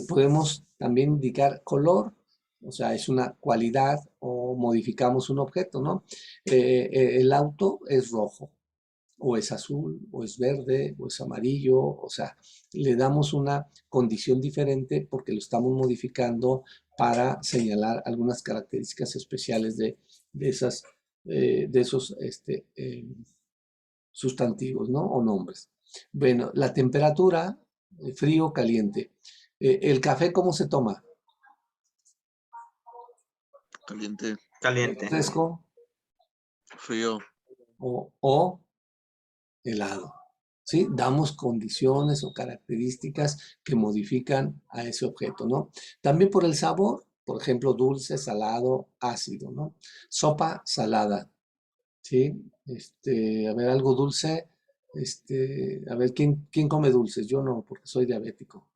Podemos también indicar color, o sea, es una cualidad o modificamos un objeto, ¿no? El auto es rojo, o es azul, o es verde, o es amarillo, o sea, le damos una condición diferente porque lo estamos modificando para señalar algunas características especiales de esos sustantivos, ¿no? O nombres. Bueno, la temperatura, frío, caliente. ¿El café cómo se toma? Caliente, Caliente. Fresco frío, o helado. ¿Sí? Damos condiciones o características que modifican a ese objeto, ¿no? También por el sabor, por ejemplo, dulce, salado, ácido, ¿no? Sopa salada, ¿sí? A ver, algo dulce, a ver, ¿quién come dulces? Yo no, porque soy diabético.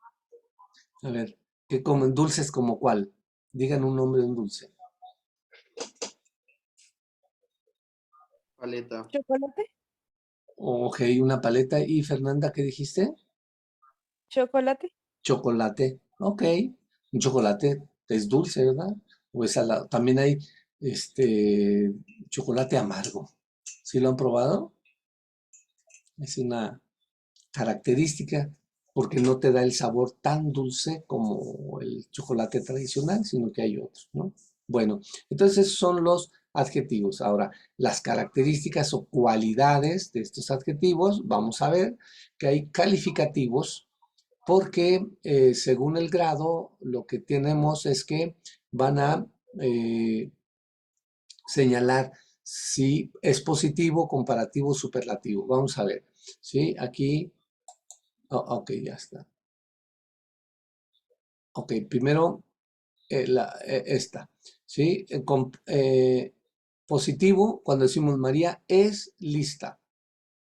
A ver, ¿qué comen? ¿Dulces como cuál? Digan un nombre de un dulce. Paleta. Chocolate. Ok, una paleta. ¿Y Fernanda, qué dijiste? Chocolate. Chocolate. Ok, un chocolate es dulce, ¿verdad? O es salado. También hay chocolate amargo. ¿Sí lo han probado? Es una característica porque no te da el sabor tan dulce como el chocolate tradicional, sino que hay otros, ¿no? Bueno, entonces esos son los adjetivos. Ahora, las características o cualidades de estos adjetivos, vamos a ver que hay calificativos porque según el grado, lo que tenemos es que van a señalar si es positivo, comparativo, superlativo. Vamos a ver, ¿sí? Aquí, ok, ya está. Ok, primero esta, ¿sí? Positivo, cuando decimos María es lista,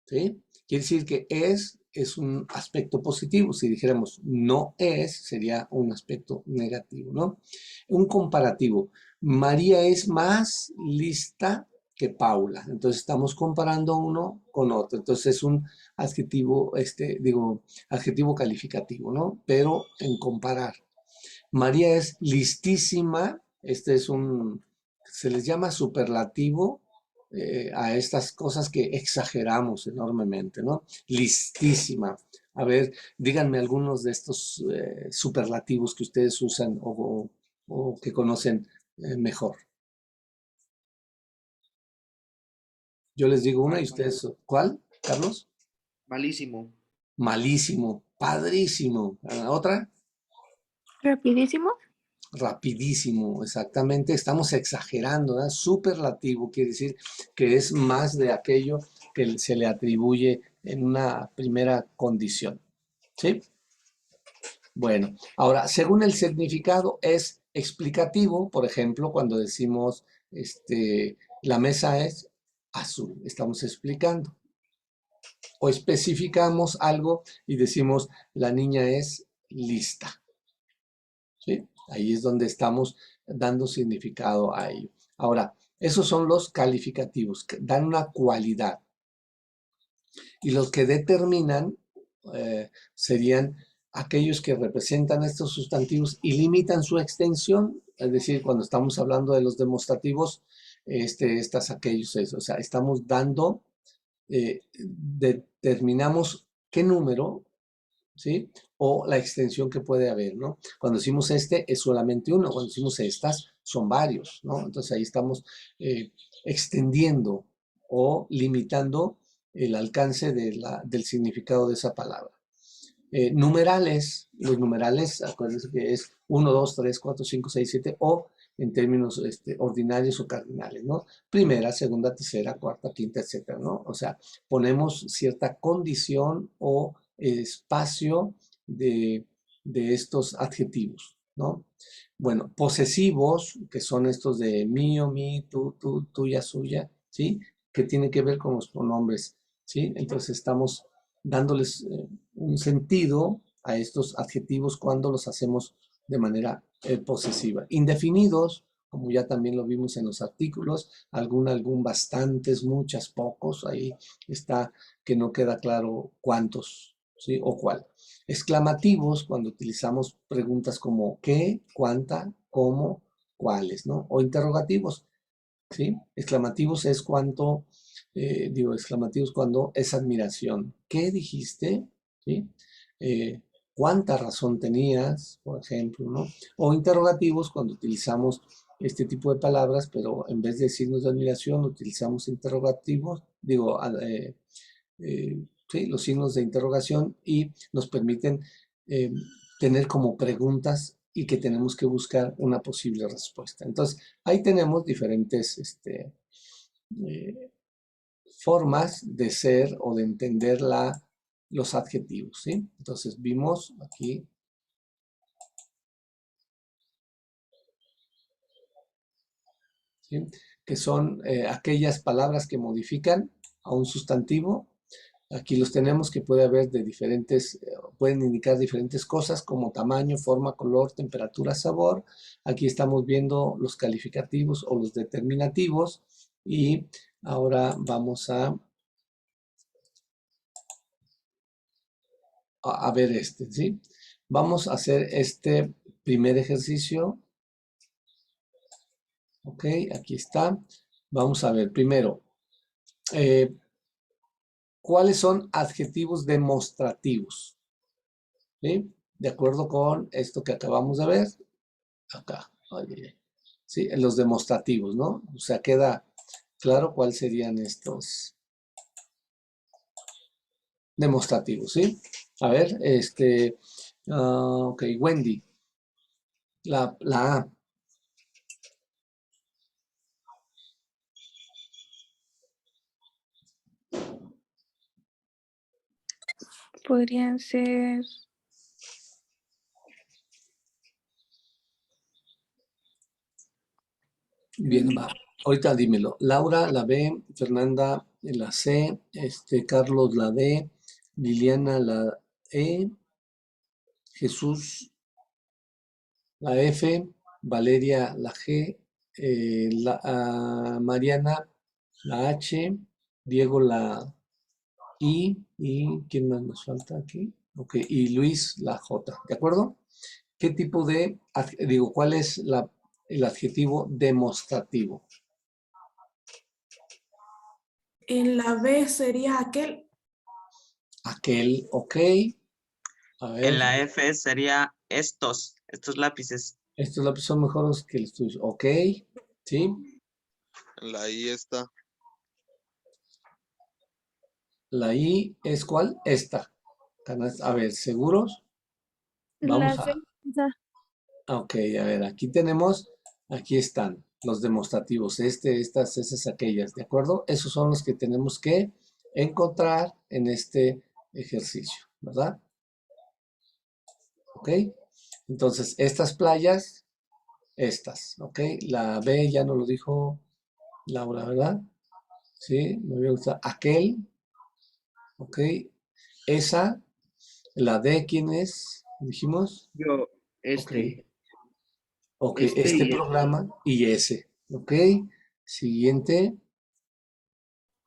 ¿sí? Quiere decir que es un aspecto positivo. Si dijéramos no es, sería un aspecto negativo, ¿no? Un comparativo. María es más lista que Paula. Entonces estamos comparando uno con otro. Entonces es un adjetivo, adjetivo calificativo, ¿no? Pero en comparar. María es listísima. Se les llama superlativo a estas cosas que exageramos enormemente, ¿no? Listísima. A ver, díganme algunos de estos superlativos que ustedes usan o que conocen mejor. Yo les digo una y ustedes, ¿cuál, Carlos? Malísimo. Malísimo, padrísimo. ¿Otra? Rapidísimo. Rapidísimo, exactamente. Estamos exagerando, ¿verdad? Superlativo quiere decir que es más de aquello que se le atribuye en una primera condición. ¿Sí? Bueno, ahora, según el significado es explicativo, por ejemplo, cuando decimos la mesa es azul, estamos explicando. O especificamos algo y decimos la niña es lista. ¿Sí? Ahí es donde estamos dando significado a ello. Ahora, esos son los calificativos, que dan una cualidad. Y los que determinan serían aquellos que representan estos sustantivos y limitan su extensión. Es decir, cuando estamos hablando de los demostrativos, aquellos, o sea, estamos dando, determinamos qué número, ¿sí? O la extensión que puede haber, ¿no? Cuando decimos este es solamente uno, cuando decimos estas son varios, ¿no? Entonces ahí estamos extendiendo o limitando el alcance del significado de esa palabra. Numerales, los numerales, acuérdense que es 1, 2, 3, 4, 5, 6, 7 o en términos ordinarios o cardinales, ¿no? Primera, segunda, tercera, cuarta, quinta, etcétera, ¿no? O sea, ponemos cierta condición o espacio de estos adjetivos, ¿no? Bueno, posesivos, que son estos de mío, mí, tú, tuya, suya, ¿sí? Que tienen que ver con los pronombres, ¿sí? Entonces estamos dándoles un sentido a estos adjetivos cuando los hacemos de manera posesiva. Indefinidos, como ya también lo vimos en los artículos, algún, bastantes, muchas, pocos, ahí está que no queda claro cuántos, ¿sí? O cuál. Exclamativos, cuando utilizamos preguntas como qué, cuánta, cómo, cuáles, ¿no? O interrogativos, ¿sí? Exclamativos es cuánto, exclamativos cuando es admiración. ¿Qué dijiste? ¿Sí? ¿Cuánta razón tenías? Por ejemplo, ¿no? O interrogativos cuando utilizamos este tipo de palabras, pero en vez de signos de admiración utilizamos interrogativos, sí, los signos de interrogación y nos permiten tener como preguntas y que tenemos que buscar una posible respuesta. Entonces, ahí tenemos diferentes formas de ser o de entender los adjetivos, ¿sí? Entonces, vimos aquí ¿sí? Que son aquellas palabras que modifican a un sustantivo. Aquí los tenemos que puede haber de diferentes, pueden indicar diferentes cosas como tamaño, forma, color, temperatura, sabor. Aquí estamos viendo los calificativos o los determinativos y ahora vamos a ver ¿sí? Vamos a hacer este primer ejercicio. Ok, aquí está. Vamos a ver primero. ¿Cuáles son adjetivos demostrativos? ¿Sí? De acuerdo con esto que acabamos de ver. Acá. Sí, los demostrativos, ¿no? O sea, queda claro cuáles serían estos demostrativos, ¿sí? A ver, ok, Wendy. La A. Podrían ser Bien, va. Ahorita dímelo. Laura, la B, Fernanda, la C, Carlos, la D, Liliana, la E, Jesús, la F, Valeria, la G, Mariana, la H, Diego, la I, y ¿quién más nos falta aquí? Ok, y Luis, la J, ¿de acuerdo? ¿Qué tipo de, cuál es el adjetivo demostrativo? En la B sería aquel. Aquel, ok. A ver, En la F sería estos lápices. estos lápices son mejores que los tuyos. Ok, ¿sí? En la I está. La I es ¿cuál? Esta. A ver, ¿seguros? La Vamos C, a... esa. Ok, a ver, aquí están los demostrativos. Estas, esas, aquellas, ¿de acuerdo? Esos son los que tenemos que encontrar en este ejercicio, ¿verdad? Ok. Entonces, estas playas, estas, ¿ok? La B ya no lo dijo Laura, ¿verdad? Sí, me había gustado. Aquel, ¿ok? Esa, la D, ¿quién es? Dijimos. Yo, Ok, ok, este este y este. programa y ese, ¿ok? Siguiente,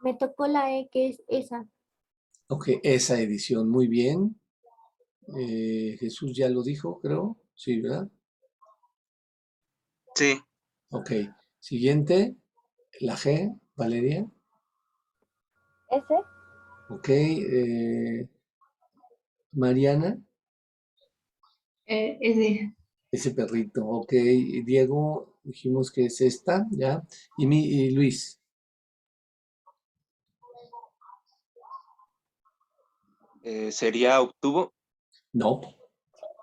Me tocó la E, que es esa. ok, esa edición, muy bien. Jesús ya lo dijo, creo, sí, ¿verdad? Sí. Ok, siguiente, la G, Valeria, ¿Ese? ok, Mariana, ese perrito, ok, Diego, dijimos que es esta, ¿ya? Y Luis, Sería obtuvo, no,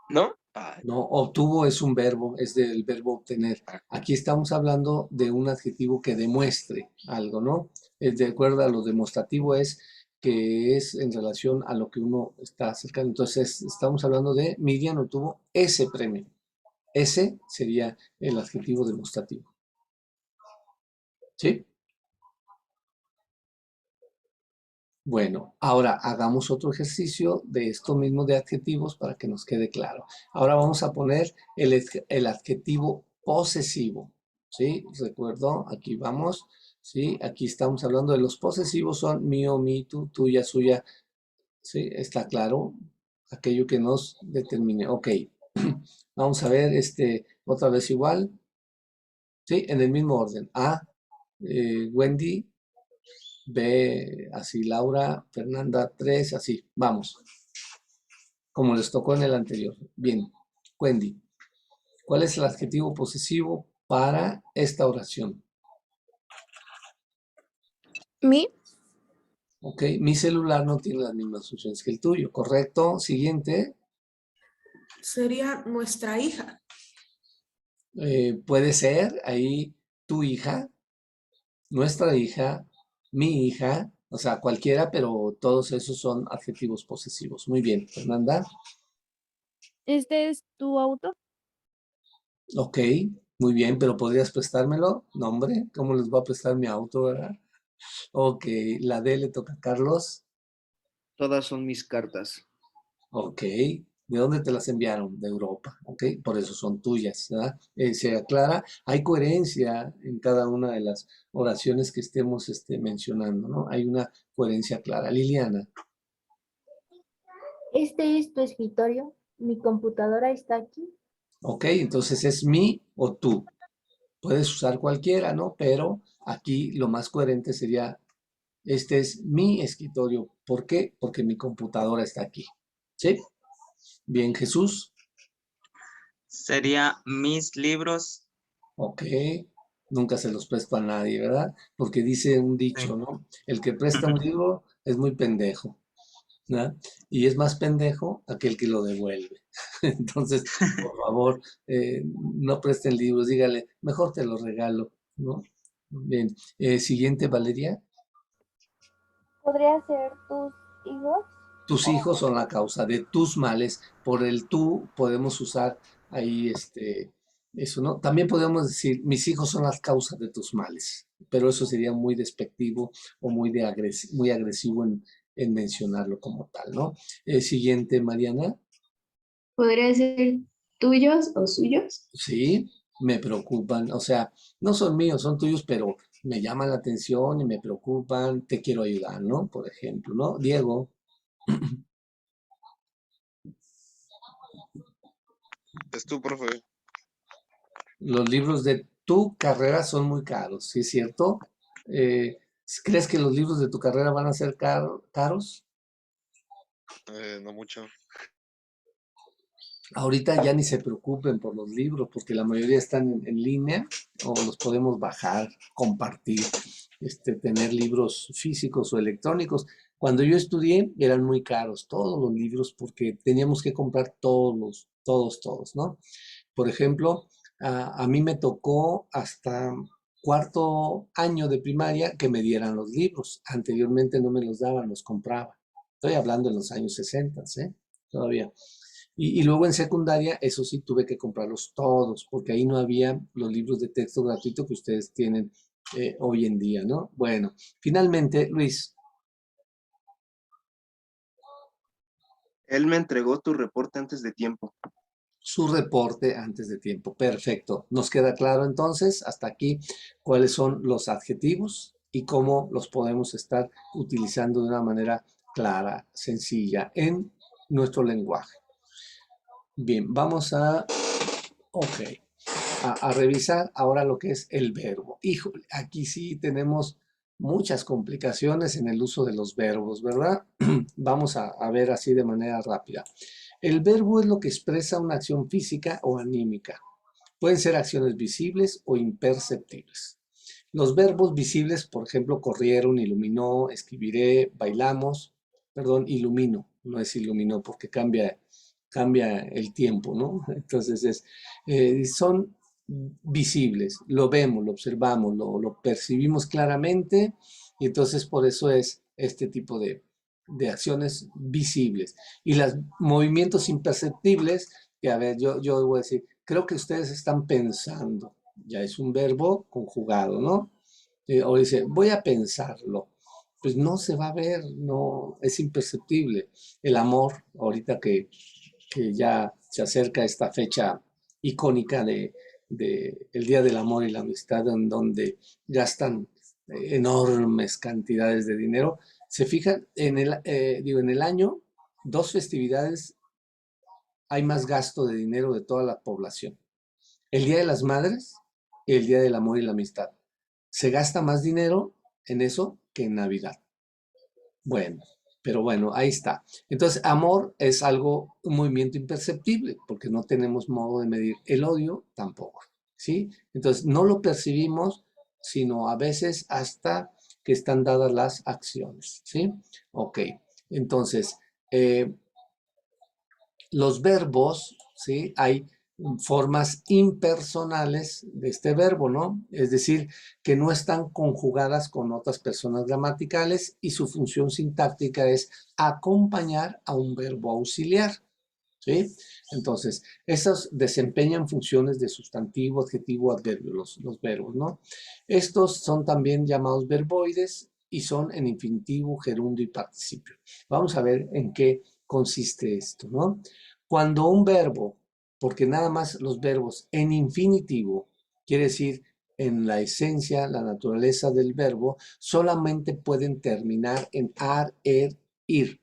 ¿no? Ah, no, obtuvo es un verbo, es del verbo obtener. Aquí estamos hablando de un adjetivo que demuestre algo, ¿no? De acuerdo a lo demostrativo es que es en relación a lo que uno está acercando. Entonces, estamos hablando de Miriam obtuvo ese premio. Ese sería el adjetivo demostrativo. ¿Sí? Bueno, ahora hagamos otro ejercicio de esto mismo de adjetivos para que nos quede claro. Ahora vamos a poner el adjetivo posesivo, ¿sí? Recuerdo, aquí vamos, ¿sí? Aquí estamos hablando de los posesivos, son mío, mi, tú, tuya, suya, ¿sí? Está claro, aquello que nos determine. Ok, vamos a ver otra vez igual, ¿sí? En el mismo orden. A, Wendy. B, así, Laura, Fernanda, 3, así, vamos, como les tocó en el anterior. Bien, Wendy, ¿cuál es el adjetivo posesivo para esta oración? Mi. Ok, mi celular no tiene las mismas funciones que el tuyo, ¿correcto? Siguiente, Sería nuestra hija. puede ser ahí tu hija, nuestra hija, mi hija, o sea, cualquiera, pero todos esos son adjetivos posesivos. Muy bien, Fernanda. ¿Este es tu auto? Ok, muy bien, pero ¿podrías prestármelo? No, hombre, ¿cómo les voy a prestar mi auto, verdad? Ok, la D le toca a Carlos. Todas son mis cartas. Ok, ¿de dónde te las enviaron? De Europa, ok, por eso son tuyas, ¿verdad? Se aclara, hay coherencia en cada una de las oraciones que estemos mencionando, ¿no? Hay una coherencia clara. Liliana, Este es tu escritorio. Mi computadora está aquí. ok, entonces es mi o tú. Puedes usar cualquiera, ¿no? Pero aquí lo más coherente sería este es mi escritorio. ¿Por qué? Porque mi computadora está aquí. ¿Sí? Bien, Jesús. Sería mis libros. Ok. Nunca se los presto a nadie, ¿verdad? Porque dice un Sí. dicho, ¿no? El que presta un libro es muy pendejo, ¿verdad? Y es más pendejo aquel que lo devuelve. Entonces, por favor, no presten libros, dígale, mejor te los regalo, ¿no? Bien. Siguiente, Valeria. ¿Podría ser tus hijos? Tus hijos son la causa de tus males. Por el tú podemos usar ahí eso, ¿no? También podemos decir, mis hijos son las causas de tus males, pero eso sería muy despectivo o muy agresivo en mencionarlo como tal, ¿no? Siguiente, Mariana. ¿Podría ser tuyos o suyos? Sí, me preocupan, o sea, no son míos, son tuyos, pero me llaman la atención y me preocupan, te quiero ayudar, ¿no? Por ejemplo, ¿no? Diego. Es tu profe. Los libros de tu carrera son muy caros, ¿sí es cierto? ¿Crees que los libros de tu carrera van a ser caros? No mucho. Ahorita ya ni se preocupen por los libros, porque la mayoría están en línea o los podemos bajar, compartir, tener libros físicos o electrónicos. Cuando yo estudié eran muy caros todos los libros porque teníamos que comprar todos, ¿no? Por ejemplo, a mí me tocó hasta cuarto año de primaria que me dieran los libros. Anteriormente no me los daban, los compraba. Estoy hablando en los años 60, ¿eh? Todavía. Y luego en secundaria, eso sí, tuve que comprarlos todos, porque ahí no había los libros de texto gratuito que ustedes tienen hoy en día, ¿no? Bueno, finalmente, Luis. Él me entregó tu reporte antes de tiempo. Su reporte antes de tiempo. Perfecto. Nos queda claro entonces, hasta aquí, cuáles son los adjetivos y cómo los podemos estar utilizando de una manera clara, sencilla, en nuestro lenguaje. Bien, vamos a revisar ahora lo que es el verbo. Híjole, aquí sí tenemos muchas complicaciones en el uso de los verbos, ¿verdad? Vamos a ver así de manera rápida. El verbo es lo que expresa una acción física o anímica. Pueden ser acciones visibles o imperceptibles. Los verbos visibles, por ejemplo, corrieron, iluminó, escribiré, bailamos, perdón, ilumino, no es iluminó porque cambia el tiempo, ¿no? Entonces son visibles, lo vemos, lo observamos, lo percibimos claramente y entonces por eso es este tipo de acciones visibles. Y los movimientos imperceptibles, que a ver, yo voy a decir, creo que ustedes están pensando, ya es un verbo conjugado, ¿no? O dice, voy a pensarlo. Pues no se va a ver, no, es imperceptible. El amor, ahorita que ya se acerca esta fecha icónica de el Día del Amor y la Amistad, en donde gastan enormes cantidades de dinero. Se fijan, en el año, 2 festividades hay más gasto de dinero de toda la población. El Día de las Madres y el Día del Amor y la Amistad. Se gasta más dinero en eso que en Navidad. Bueno, pero bueno, ahí está. Entonces, amor es algo, un movimiento imperceptible, porque no tenemos modo de medir. El odio tampoco, ¿sí? Entonces, no lo percibimos, sino a veces hasta que están dadas las acciones, ¿sí? Ok, entonces, los verbos, ¿sí? Hay formas impersonales de este verbo, ¿no? Es decir, que no están conjugadas con otras personas gramaticales y su función sintáctica es acompañar a un verbo auxiliar, ¿sí? Entonces, esos desempeñan funciones de sustantivo, adjetivo, adverbio, los verbos, ¿no? Estos son también llamados verboides y son en infinitivo, gerundio y participio. Vamos a ver en qué consiste esto, ¿no? Cuando un verbo, porque nada más los verbos en infinitivo, quiere decir en la esencia, la naturaleza del verbo, solamente pueden terminar en ar, er, ir,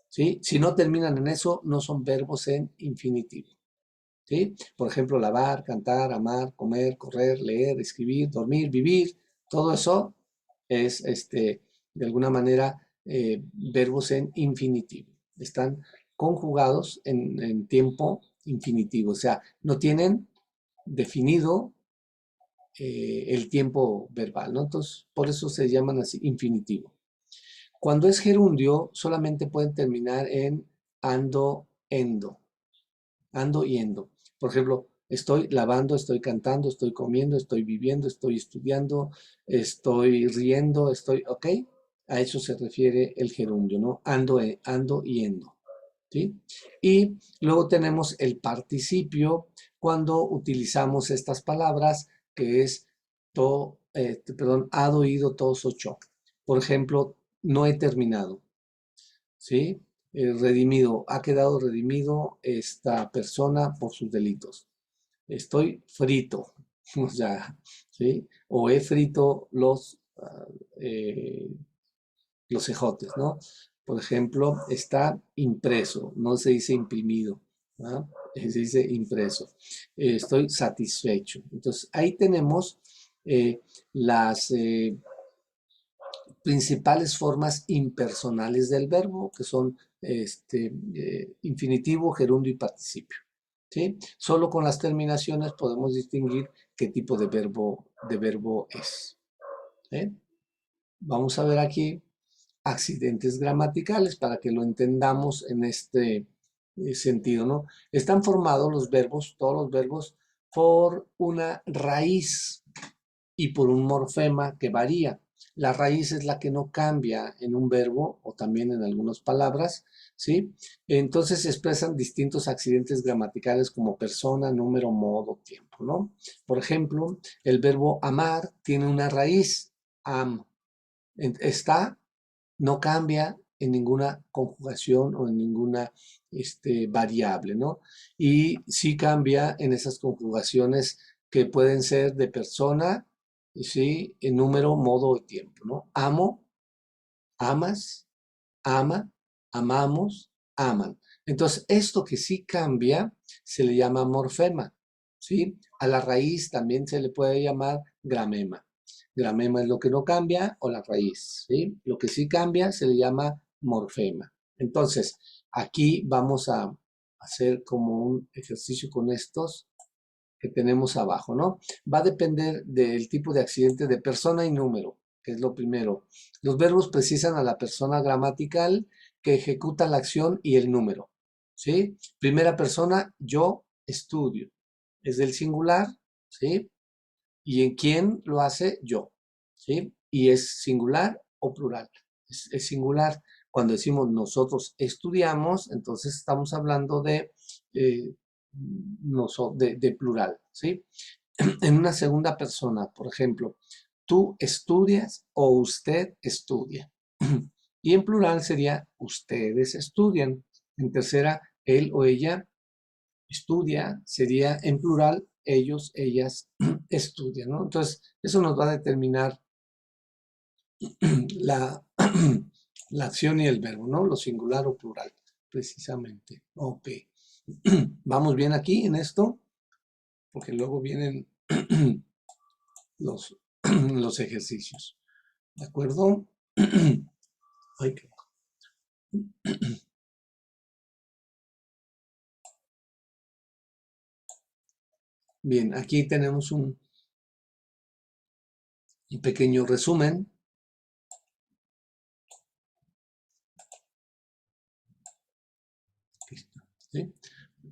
¿sí? Si no terminan en eso, no son verbos en infinitivo, ¿sí? Por ejemplo, lavar, cantar, amar, comer, correr, leer, escribir, dormir, vivir, todo eso es, de alguna manera, verbos en infinitivo. Están conjugados en tiempo infinitivo, o sea, no tienen definido el tiempo verbal, ¿no? Entonces, por eso se llaman así infinitivo. Cuando es gerundio, solamente pueden terminar en ando, endo, ando y endo. Por ejemplo, estoy lavando, estoy cantando, estoy comiendo, estoy viviendo, estoy estudiando, estoy riendo, ¿ok? A eso se refiere el gerundio, ¿no? Ando y endo, ¿sí? Y luego tenemos el participio cuando utilizamos estas palabras que es ha oído, todos, ocho. Por ejemplo, no he terminado, ¿sí? Redimido, ha quedado redimido esta persona por sus delitos. Estoy frito, o sea, ¿sí? O he frito los ejotes, ¿no? Por ejemplo, está impreso, no se dice imprimido, ¿no? Se dice impreso. Estoy satisfecho. Entonces, ahí tenemos las principales formas impersonales del verbo, que son infinitivo, gerundio y participio. ¿Sí? Solo con las terminaciones podemos distinguir qué tipo de verbo es. ¿Sí? Vamos a ver aquí accidentes gramaticales para que lo entendamos en este sentido, ¿no? Están formados los verbos, todos los verbos, por una raíz y por un morfema que varía. La raíz es la que no cambia en un verbo o también en algunas palabras, ¿sí? Entonces se expresan distintos accidentes gramaticales como persona, número, modo, tiempo, ¿no? Por ejemplo, el verbo amar tiene una raíz, am. Está, no cambia en ninguna conjugación o en ninguna variable, ¿no? Y sí cambia en esas conjugaciones que pueden ser de persona, ¿sí? En número, modo y tiempo, ¿no? Amo, amas, ama, amamos, aman. Entonces, esto que sí cambia se le llama morfema, ¿sí? A la raíz también se le puede llamar gramema. Gramema es lo que no cambia o la raíz, ¿sí? Lo que sí cambia se le llama morfema. Entonces, aquí vamos a hacer como un ejercicio con estos que tenemos abajo, ¿no? Va a depender del tipo de accidente de persona y número, que es lo primero. Los verbos precisan a la persona gramatical que ejecuta la acción y el número, ¿sí? Primera persona, yo estudio. Es del singular, ¿sí? ¿Y en quién lo hace? Yo, ¿sí? Y es singular o plural. Es singular. Cuando decimos nosotros estudiamos, entonces estamos hablando de plural, ¿sí? En una segunda persona, por ejemplo, tú estudias o usted estudia. Y en plural sería ustedes estudian. En tercera, él o ella estudia, sería en plural, ellos, ellas estudian, ¿no? Entonces, eso nos va a determinar la, la acción y el verbo, ¿no? Lo singular o plural, precisamente. Ok. ¿Vamos bien aquí en esto? Porque luego vienen los ejercicios. ¿De acuerdo? Ay, qué... Bien, aquí tenemos un pequeño resumen. ¿Sí?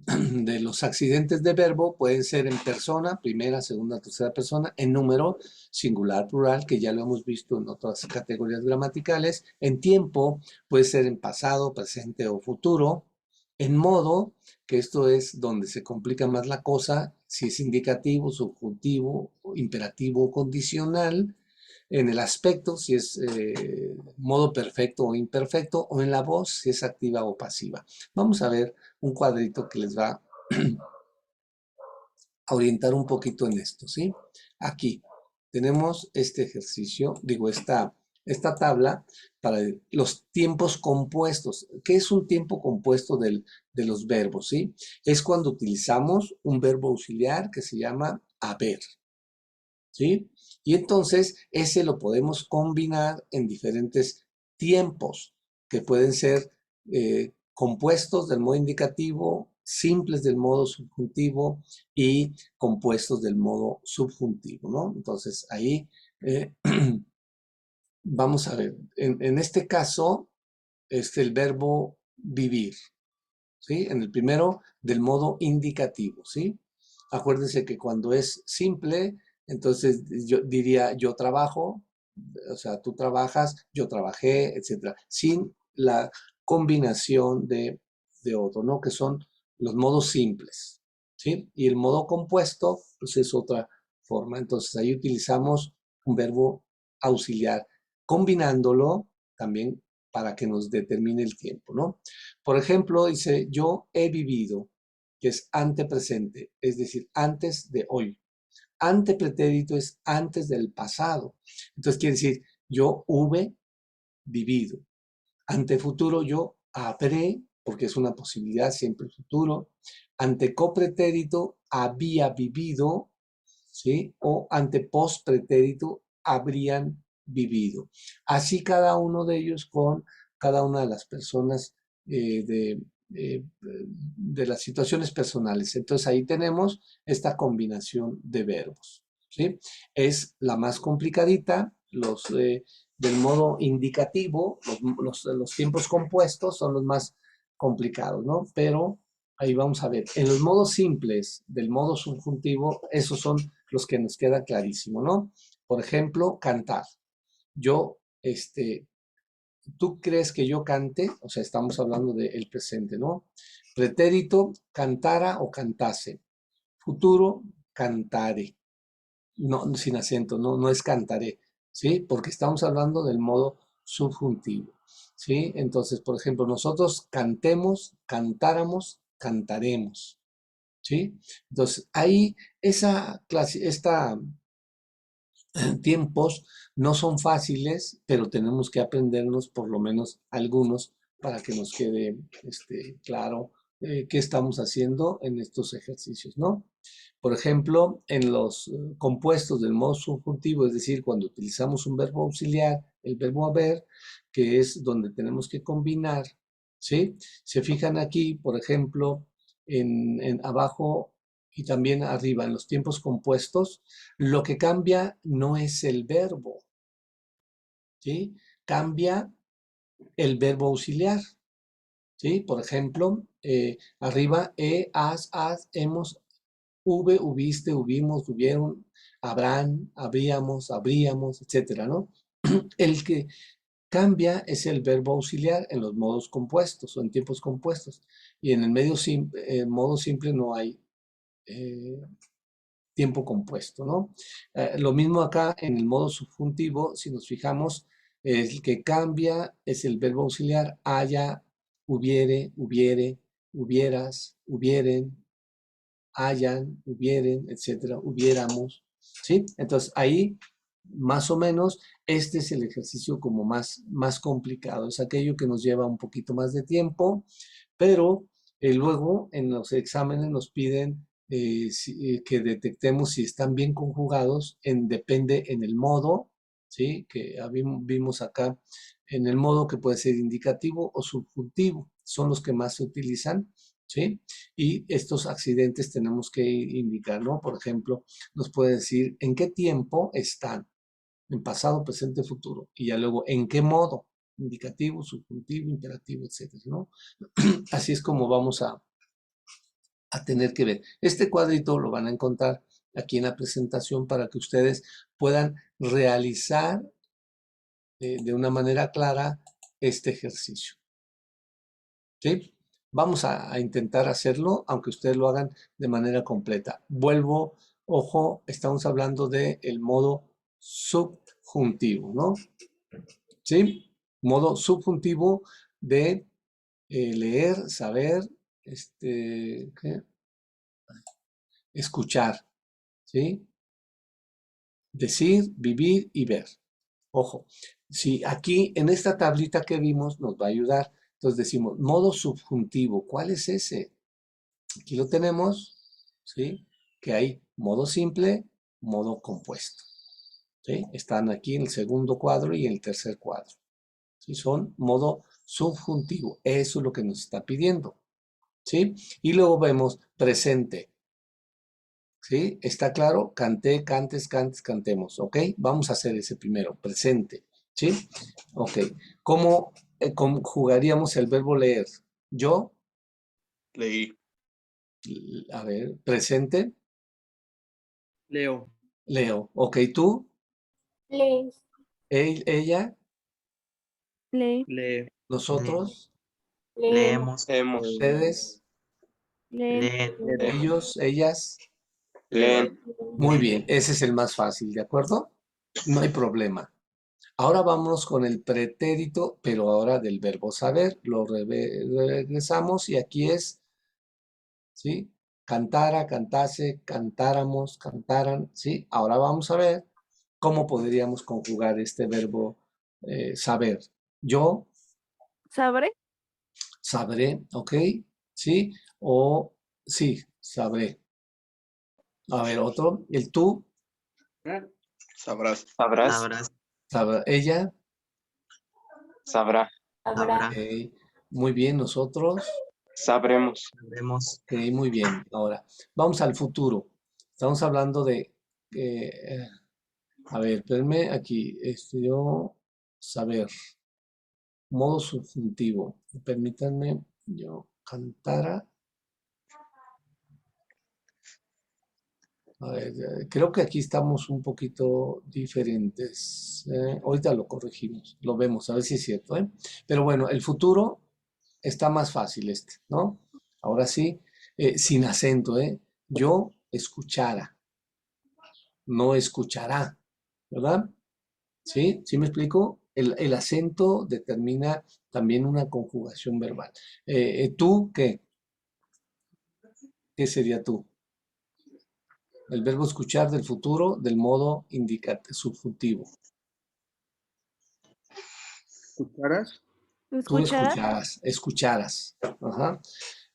De los accidentes de verbo pueden ser en persona, primera, segunda, tercera persona, en número, singular, plural, que ya lo hemos visto en otras categorías gramaticales, en tiempo, puede ser en pasado, presente o futuro, en modo, que esto es donde se complica más la cosa, si es indicativo, subjuntivo, imperativo o condicional, en el aspecto, si es modo perfecto o imperfecto, o en la voz, si es activa o pasiva. Vamos a ver un cuadrito que les va a orientar un poquito en esto, ¿sí? Aquí tenemos este ejercicio, digo, esta tabla para los tiempos compuestos. ¿Qué es un tiempo compuesto de los verbos, sí? Es cuando utilizamos un verbo auxiliar que se llama haber, ¿sí? Y entonces ese lo podemos combinar en diferentes tiempos que pueden ser compuestos del modo indicativo, simples del modo subjuntivo y compuestos del modo subjuntivo, ¿no? Entonces ahí vamos a ver, en este caso el verbo vivir, ¿sí? En el primero del modo indicativo, ¿sí? Acuérdense que cuando es simple, entonces yo diría yo trabajo, o sea, tú trabajas, yo trabajé, etcétera, sin la combinación de otro, ¿no? Que son los modos simples, ¿sí? Y el modo compuesto, pues es otra forma. Entonces ahí utilizamos un verbo auxiliar, combinándolo también para que nos determine el tiempo, ¿no? Por ejemplo, dice, yo he vivido, que es antepresente, es decir, antes de hoy. Antepretérito es antes del pasado. Entonces quiere decir, yo hube vivido. Antefuturo, yo habré, porque es una posibilidad siempre futuro. Antecopretérito, había vivido, ¿sí? O antepostpretérito, habrían vivido. Así cada uno de ellos con cada una de las personas de las situaciones personales. Entonces ahí tenemos esta combinación de verbos, ¿sí? Es la más complicadita, del modo indicativo, los tiempos compuestos son los más complicados, ¿no? Pero ahí vamos a ver, en los modos simples del modo subjuntivo, esos son los que nos queda clarísimo, ¿no? Por ejemplo, cantar. Yo, ¿tú crees que yo cante? O sea, estamos hablando del presente, ¿no? Pretérito, cantara o cantase. Futuro, cantare. No, sin acento, no es cantaré, ¿sí? Porque estamos hablando del modo subjuntivo, ¿sí? Entonces, por ejemplo, nosotros cantemos, cantáramos, cantaremos, ¿sí? Entonces, ahí tiempos no son fáciles, pero tenemos que aprendernos por lo menos algunos para que nos quede claro qué estamos haciendo en estos ejercicios, ¿no? Por ejemplo, en los compuestos del modo subjuntivo, es decir, cuando utilizamos un verbo auxiliar, el verbo haber, que es donde tenemos que combinar, ¿sí? Se fijan aquí, por ejemplo, en abajo y también arriba, en los tiempos compuestos, lo que cambia no es el verbo, ¿sí? Cambia el verbo auxiliar, ¿sí? Por ejemplo, arriba, has, hemos, hubiste, hubimos, hubieron, habrán, habríamos, etcétera, ¿no? El que cambia es el verbo auxiliar en los modos compuestos o en tiempos compuestos. Y en el modo simple no hay tiempo compuesto, ¿no? Lo mismo acá en el modo subjuntivo, si nos fijamos, el que cambia es el verbo auxiliar haya, hubiere, hubiere, hubieras, hubieren, hayan, hubieren, etcétera, hubiéramos, ¿sí? Entonces ahí, más o menos, este es el ejercicio como más complicado, es aquello que nos lleva un poquito más de tiempo, pero luego en los exámenes nos piden que detectemos si están bien conjugados, depende en el modo, ¿sí? Que vimos acá, en el modo que puede ser indicativo o subjuntivo, son los que más se utilizan, ¿sí? Y estos accidentes tenemos que indicar, ¿no? Por ejemplo, nos puede decir en qué tiempo están, en pasado, presente, futuro, y ya luego en qué modo, indicativo, subjuntivo, imperativo, etcétera, ¿no? Así es como vamos a tener que ver. Este cuadrito lo van a encontrar aquí en la presentación para que ustedes puedan realizar de una manera clara este ejercicio, ¿sí? Vamos a intentar hacerlo, aunque ustedes lo hagan de manera completa. Vuelvo, ojo, estamos hablando del modo subjuntivo, ¿no? ¿Sí? Modo subjuntivo de leer, saber, ¿qué? Escuchar, ¿sí? Decir, vivir y ver. Ojo, si aquí en esta tablita que vimos nos va a ayudar. Entonces decimos, modo subjuntivo, ¿cuál es ese? Aquí lo tenemos, ¿sí? Que hay modo simple, modo compuesto, ¿sí? Están aquí en el segundo cuadro y en el tercer cuadro, ¿sí? Son modo subjuntivo, eso es lo que nos está pidiendo, ¿sí? Y luego vemos presente, ¿sí? ¿Está claro? Canté, cantes, cantes, cantemos, ¿ok? Vamos a hacer ese primero, presente, ¿sí? Ok, ¿cómo conjugaríamos el verbo leer? Yo, Leí. a ver, presente, Leo. leo, ok, tú, lees, ella, Lee, Lee. nosotros, leemos, leemos, Hemos. ustedes, leen, leen, ellos, ellas. Leen. Muy bien, ese es el más fácil, ¿de acuerdo? No hay problema. Ahora vamos con el pretérito, pero ahora del verbo saber. Lo regresamos y aquí es, ¿sí? Cantara, cantase, cantáramos, cantaran, ¿sí? Ahora vamos a ver cómo podríamos conjugar este verbo saber. Yo sabré, sabré, ¿ok? ¿Sí? O sí, sabré. A ver, otro. El tú ¿Eh? Sabrás. sabrás, Ella. Sabrá. Habrá. Sabrá. Ok, muy bien, nosotros. Sabremos. Sabremos. Ok, muy bien. Ahora, vamos al futuro. Estamos hablando de, a ver, espérenme aquí, yo, saber, modo subjuntivo. Permítanme, yo cantara. A ver, creo que aquí estamos un poquito diferentes. Ahorita lo corregimos, lo vemos, a ver si es cierto, ¿eh? Pero bueno, el futuro está más fácil ¿no? Ahora sí, sin acento, ¿eh? Yo escuchara, no escuchará, ¿verdad? ¿Sí? ¿Sí me explico? El acento determina también una conjugación verbal. ¿Tú qué? ¿Qué sería tú? El verbo escuchar del futuro del modo subjuntivo. ¿Escucharas? Tú ¿Escucharás? escucharas. Ajá.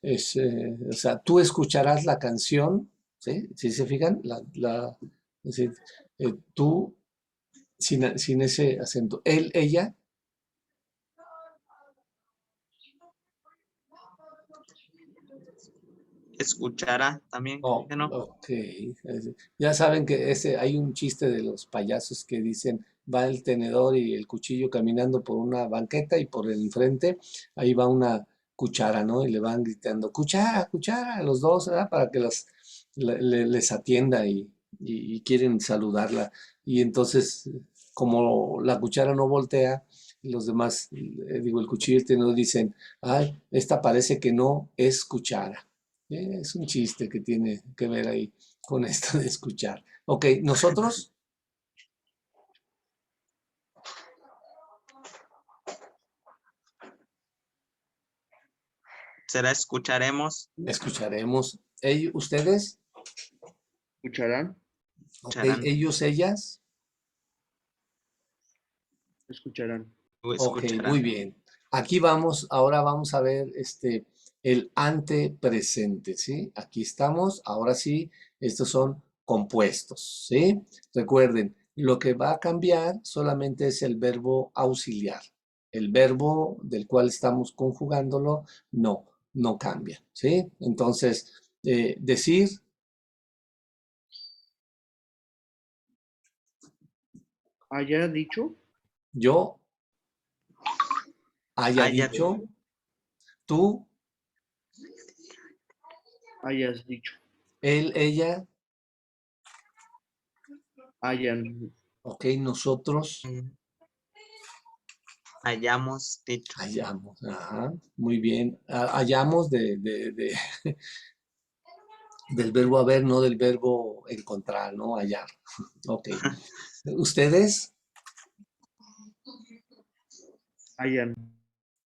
O sea, tú escucharás la canción, ¿sí? ¿Sí se fijan? Es decir, tú sin ese acento. Él, ella, Escuchará también. oh, ¿Que no? ok. Ya saben que hay un chiste de los payasos que dicen, va el tenedor y el cuchillo caminando por una banqueta y por el enfrente, ahí va una cuchara, ¿no? Y le van gritando, cuchara, cuchara, a los dos, ¿verdad? Para que les atienda y quieren saludarla. Y entonces, como la cuchara no voltea, los demás, digo, el cuchillo y el tenedor dicen, ay, esta parece que no es cuchara. Es un chiste que tiene que ver ahí con esto de escuchar. Ok, nosotros Será escucharemos. escucharemos. ¿Ustedes? ¿Escucharán? Ok, Escucharán. ellos, ellas. Escucharán. O Ok, escucharán. muy bien. Aquí ahora vamos a ver el antepresente, ¿sí? Aquí estamos, ahora sí, estos son compuestos, ¿sí? Recuerden, lo que va a cambiar solamente es el verbo auxiliar. El verbo del cual estamos conjugándolo, no cambia, ¿sí? Entonces, decir, ¿Haya dicho? yo haya Haya dicho, tú, Hayas dicho. él, ella, Hayan. ok, nosotros. hayamos dicho. Hallamos, ajá, muy bien. Hallamos del verbo haber, no del verbo encontrar, ¿no? Hallar. Ok. ¿Ustedes? Hayan.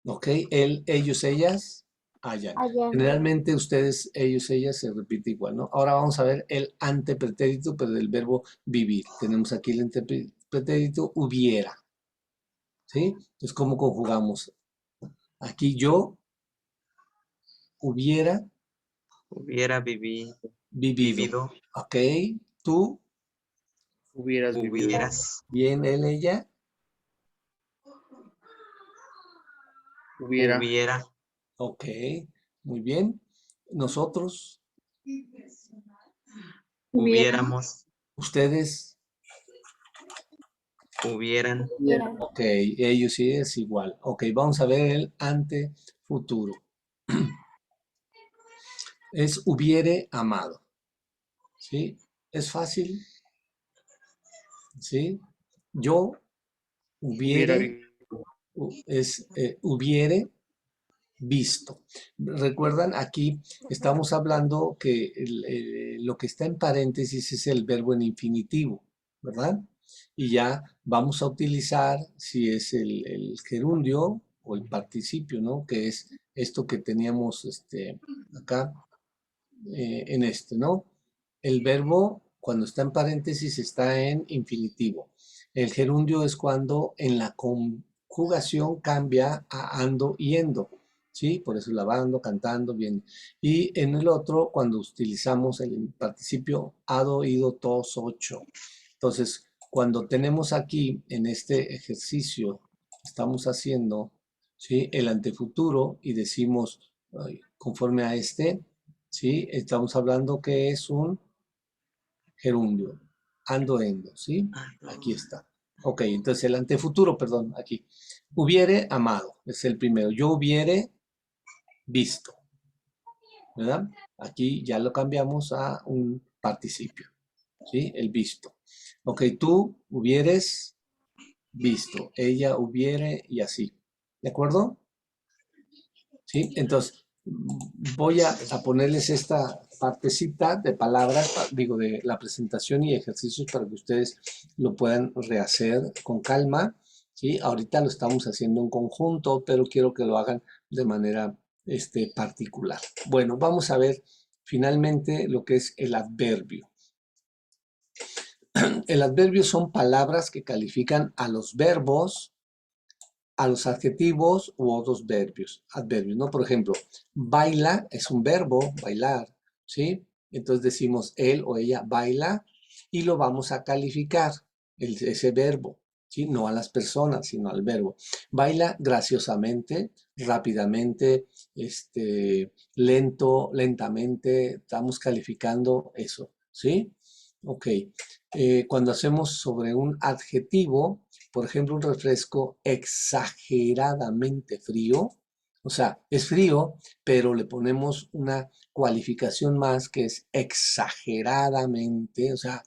Ok. Él, ellos, ellas, hallan. Hayan. Generalmente ustedes, ellos, ellas se repite igual, ¿no? Ahora vamos a ver el antepretérito, pero del verbo vivir. Tenemos aquí el antepretérito hubiera. ¿Sí? Entonces, ¿cómo conjugamos? Aquí yo hubiera Hubiera vivido. vivido. Ok. Tú, Hubieras vivido. Hubieras. bien, él, ella. Hubiera. Hubiera. Ok, muy bien. Nosotros, Hubiéramos. ustedes, Hubieran. Hubieran. ok, ellos sí es igual. Ok, vamos a ver el ante futuro. Es hubiere amado. ¿Sí? Es fácil. ¿Sí? Yo Hubiera hubiere, vivido. hubiere visto. ¿Recuerdan? Aquí estamos hablando que lo que está en paréntesis es el verbo en infinitivo, ¿verdad? Y ya vamos a utilizar si es el gerundio o el participio, ¿no? Que es esto que teníamos acá en ¿no? El verbo cuando está en paréntesis está en infinitivo. El gerundio es cuando en la conjugación cambia a ando y endo. ¿Sí? Por eso lavando, cantando, bien. Y en el otro, cuando utilizamos el participio hado, ido, tos, ocho. Entonces, cuando tenemos aquí en este ejercicio, estamos haciendo, ¿sí? El antefuturo y decimos, conforme a este, ¿sí? Estamos hablando que es un gerundio, ando, endo, ¿sí? Aquí está. Ok, entonces el antefuturo, perdón, aquí. Hubiere amado, es el primero. Yo hubiere visto, ¿verdad? Aquí ya lo cambiamos a un participio, ¿sí? El visto. Ok, tú hubieres visto, ella hubiere y así. ¿De acuerdo? ¿Sí? Entonces, voy a ponerles esta partecita de palabras, digo, de la presentación y ejercicios para que ustedes lo puedan rehacer con calma, ¿sí? Ahorita lo estamos haciendo en conjunto, pero quiero que lo hagan de manera particular. Bueno, vamos a ver finalmente lo que es el adverbio. El adverbio son palabras que califican a los verbos, a los adjetivos u otros adverbios, ¿no? Por ejemplo, baila es un verbo, bailar, ¿sí? Entonces decimos él o ella baila y lo vamos a calificar, ese verbo, ¿sí? No a las personas, sino al verbo. Baila graciosamente, rápidamente, lento, lentamente, estamos calificando eso, ¿sí? Ok. Cuando hacemos sobre un adjetivo, por ejemplo, un refresco exageradamente frío, o sea, es frío, pero le ponemos una cualificación más que es exageradamente, o sea,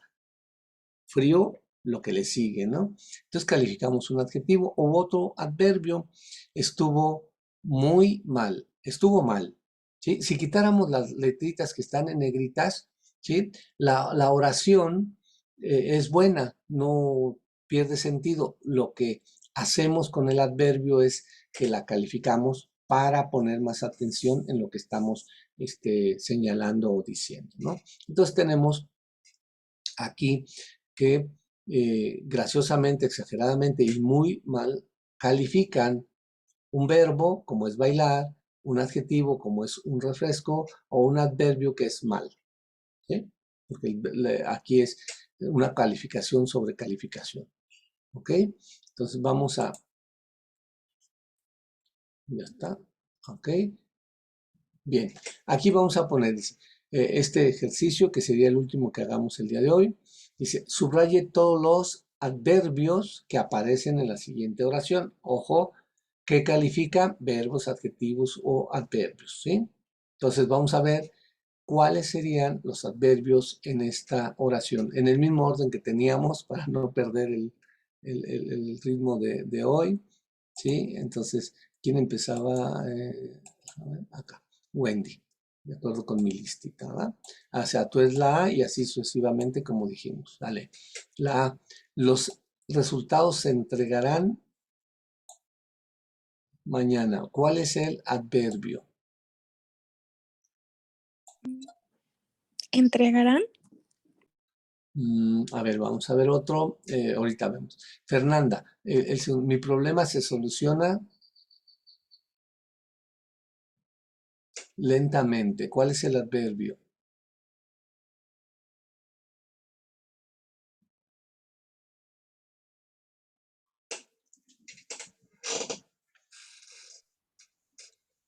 frío lo que le sigue, ¿no? Entonces calificamos un adjetivo o otro adverbio, estuvo muy mal, estuvo mal, ¿sí? Si quitáramos las letritas que están en negritas, ¿sí? La oración es buena, no pierde sentido. Lo que hacemos con el adverbio es que la calificamos para poner más atención en lo que estamos señalando o diciendo, ¿no? Entonces tenemos aquí que graciosamente, exageradamente y muy mal califican un verbo como es bailar, un adjetivo como es un refresco o un adverbio que es mal, ¿sí? Porque aquí es una calificación sobre calificación, ¿ok? Entonces vamos a, ya está, ¿ok? Bien, aquí vamos a poner este ejercicio que sería el último que hagamos el día de hoy. Dice, subraye todos los adverbios que aparecen en la siguiente oración. Ojo, que califica verbos, adjetivos o adverbios, ¿sí? Entonces vamos a ver cuáles serían los adverbios en esta oración, en el mismo orden que teníamos para no perder el ritmo de hoy, ¿sí? Entonces, ¿quién empezaba? A ver, acá. Wendy, de acuerdo con mi listita, ¿verdad? O sea, tú es la A y así sucesivamente como dijimos. Dale. La A. Los resultados se entregarán mañana. ¿Cuál es el adverbio? ¿Entregarán? A ver, vamos a ver otro. Ahorita vemos. Fernanda, mi problema se soluciona lentamente. ¿Cuál es el adverbio?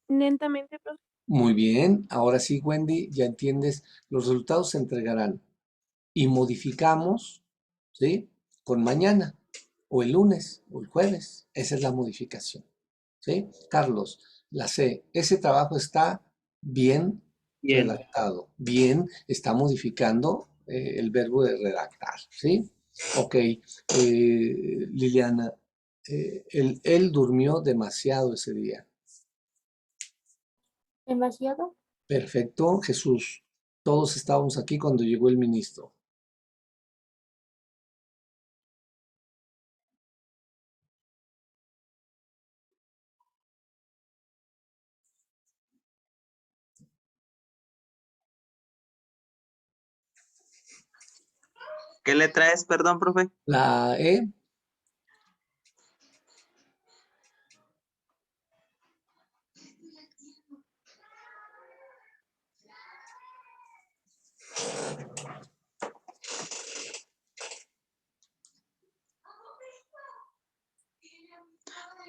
Lentamente, profe. Muy bien, ahora sí, Wendy, ya entiendes, los resultados se entregarán y modificamos, ¿sí? Con mañana, o el lunes, o el jueves. Esa es la modificación, ¿sí? Carlos, la C, ese trabajo está bien Bien. redactado. Bien, está modificando el verbo de redactar, ¿sí? Ok, Liliana, él durmió demasiado ese día. ¿Demasiado? Perfecto, Jesús. Todos estábamos aquí cuando llegó el ministro. ¿Qué letra es, perdón, profe? La E.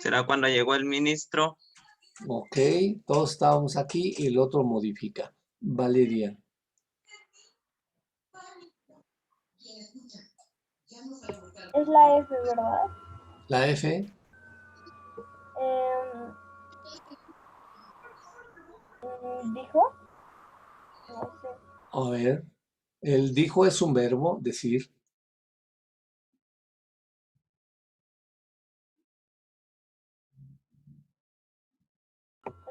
será cuando llegó el ministro. Ok, todos estábamos aquí y el otro modifica. Valeria. Es la F, ¿verdad? La F. ¿Dijo? No sé. A ver. El dijo es un verbo, decir.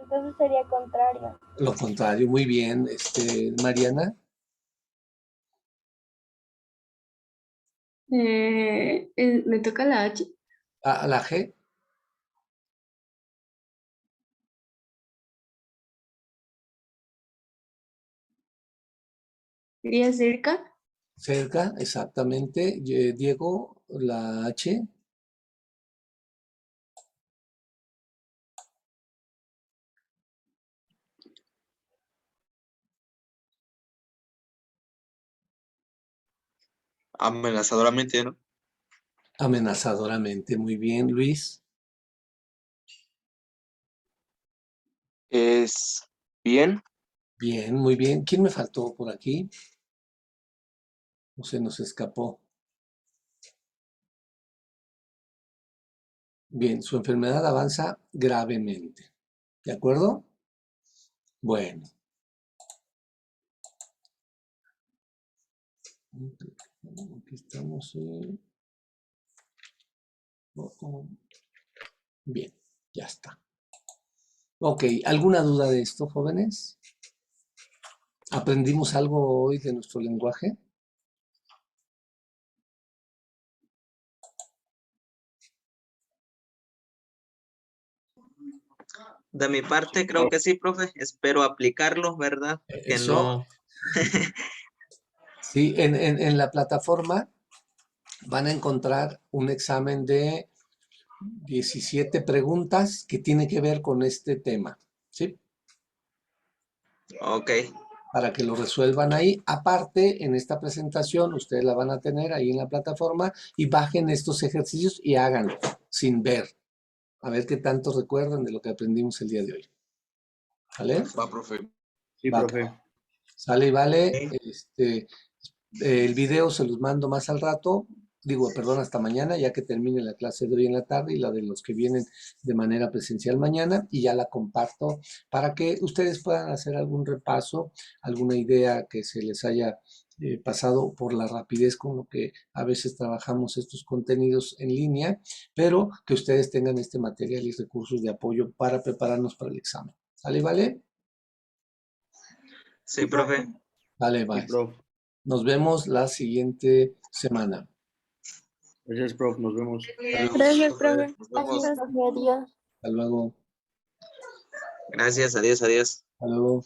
Entonces sería contrario. Lo contrario, muy bien. Mariana. Me toca la H. La G. Sería cerca. Cerca, exactamente. Diego, la H. Amenazadoramente, ¿no? Amenazadoramente, muy bien. Luis. Es bien. Bien, muy bien. ¿Quién me faltó por aquí? O se nos escapó. Bien, su enfermedad avanza gravemente. ¿De acuerdo? Bueno. Aquí estamos. Bien, ya está. Ok, ¿alguna duda de esto, jóvenes? ¿Aprendimos algo hoy de nuestro lenguaje? De mi parte, creo que sí, profe. Espero aplicarlo, ¿verdad? Que Eso. no. Sí, en la plataforma van a encontrar un examen de 17 preguntas que tiene que ver con este tema, ¿sí? Ok. Para que lo resuelvan ahí. Aparte, en esta presentación, ustedes la van a tener ahí en la plataforma y bajen estos ejercicios y háganlo sin ver. A ver qué tanto recuerdan de lo que aprendimos el día de hoy. ¿Vale? Va, profe. Sí, Va. profe. Sale y vale. Ok. El video se los mando más al rato. Digo, perdón, hasta mañana, ya que termine la clase de hoy en la tarde y la de los que vienen de manera presencial mañana, y ya la comparto para que ustedes puedan hacer algún repaso, alguna idea que se les haya pasado por la rapidez con lo que a veces trabajamos estos contenidos en línea, pero que ustedes tengan este material y recursos de apoyo para prepararnos para el examen. ¿Sale, vale? Sí, profe. Vale, Sí, vale. profe. Nos vemos la siguiente semana. Gracias, profe. Nos vemos. Gracias, profe. Nos vemos. Gracias, profe. Adiós. Hasta luego. Gracias. Adiós, adiós. Hasta luego.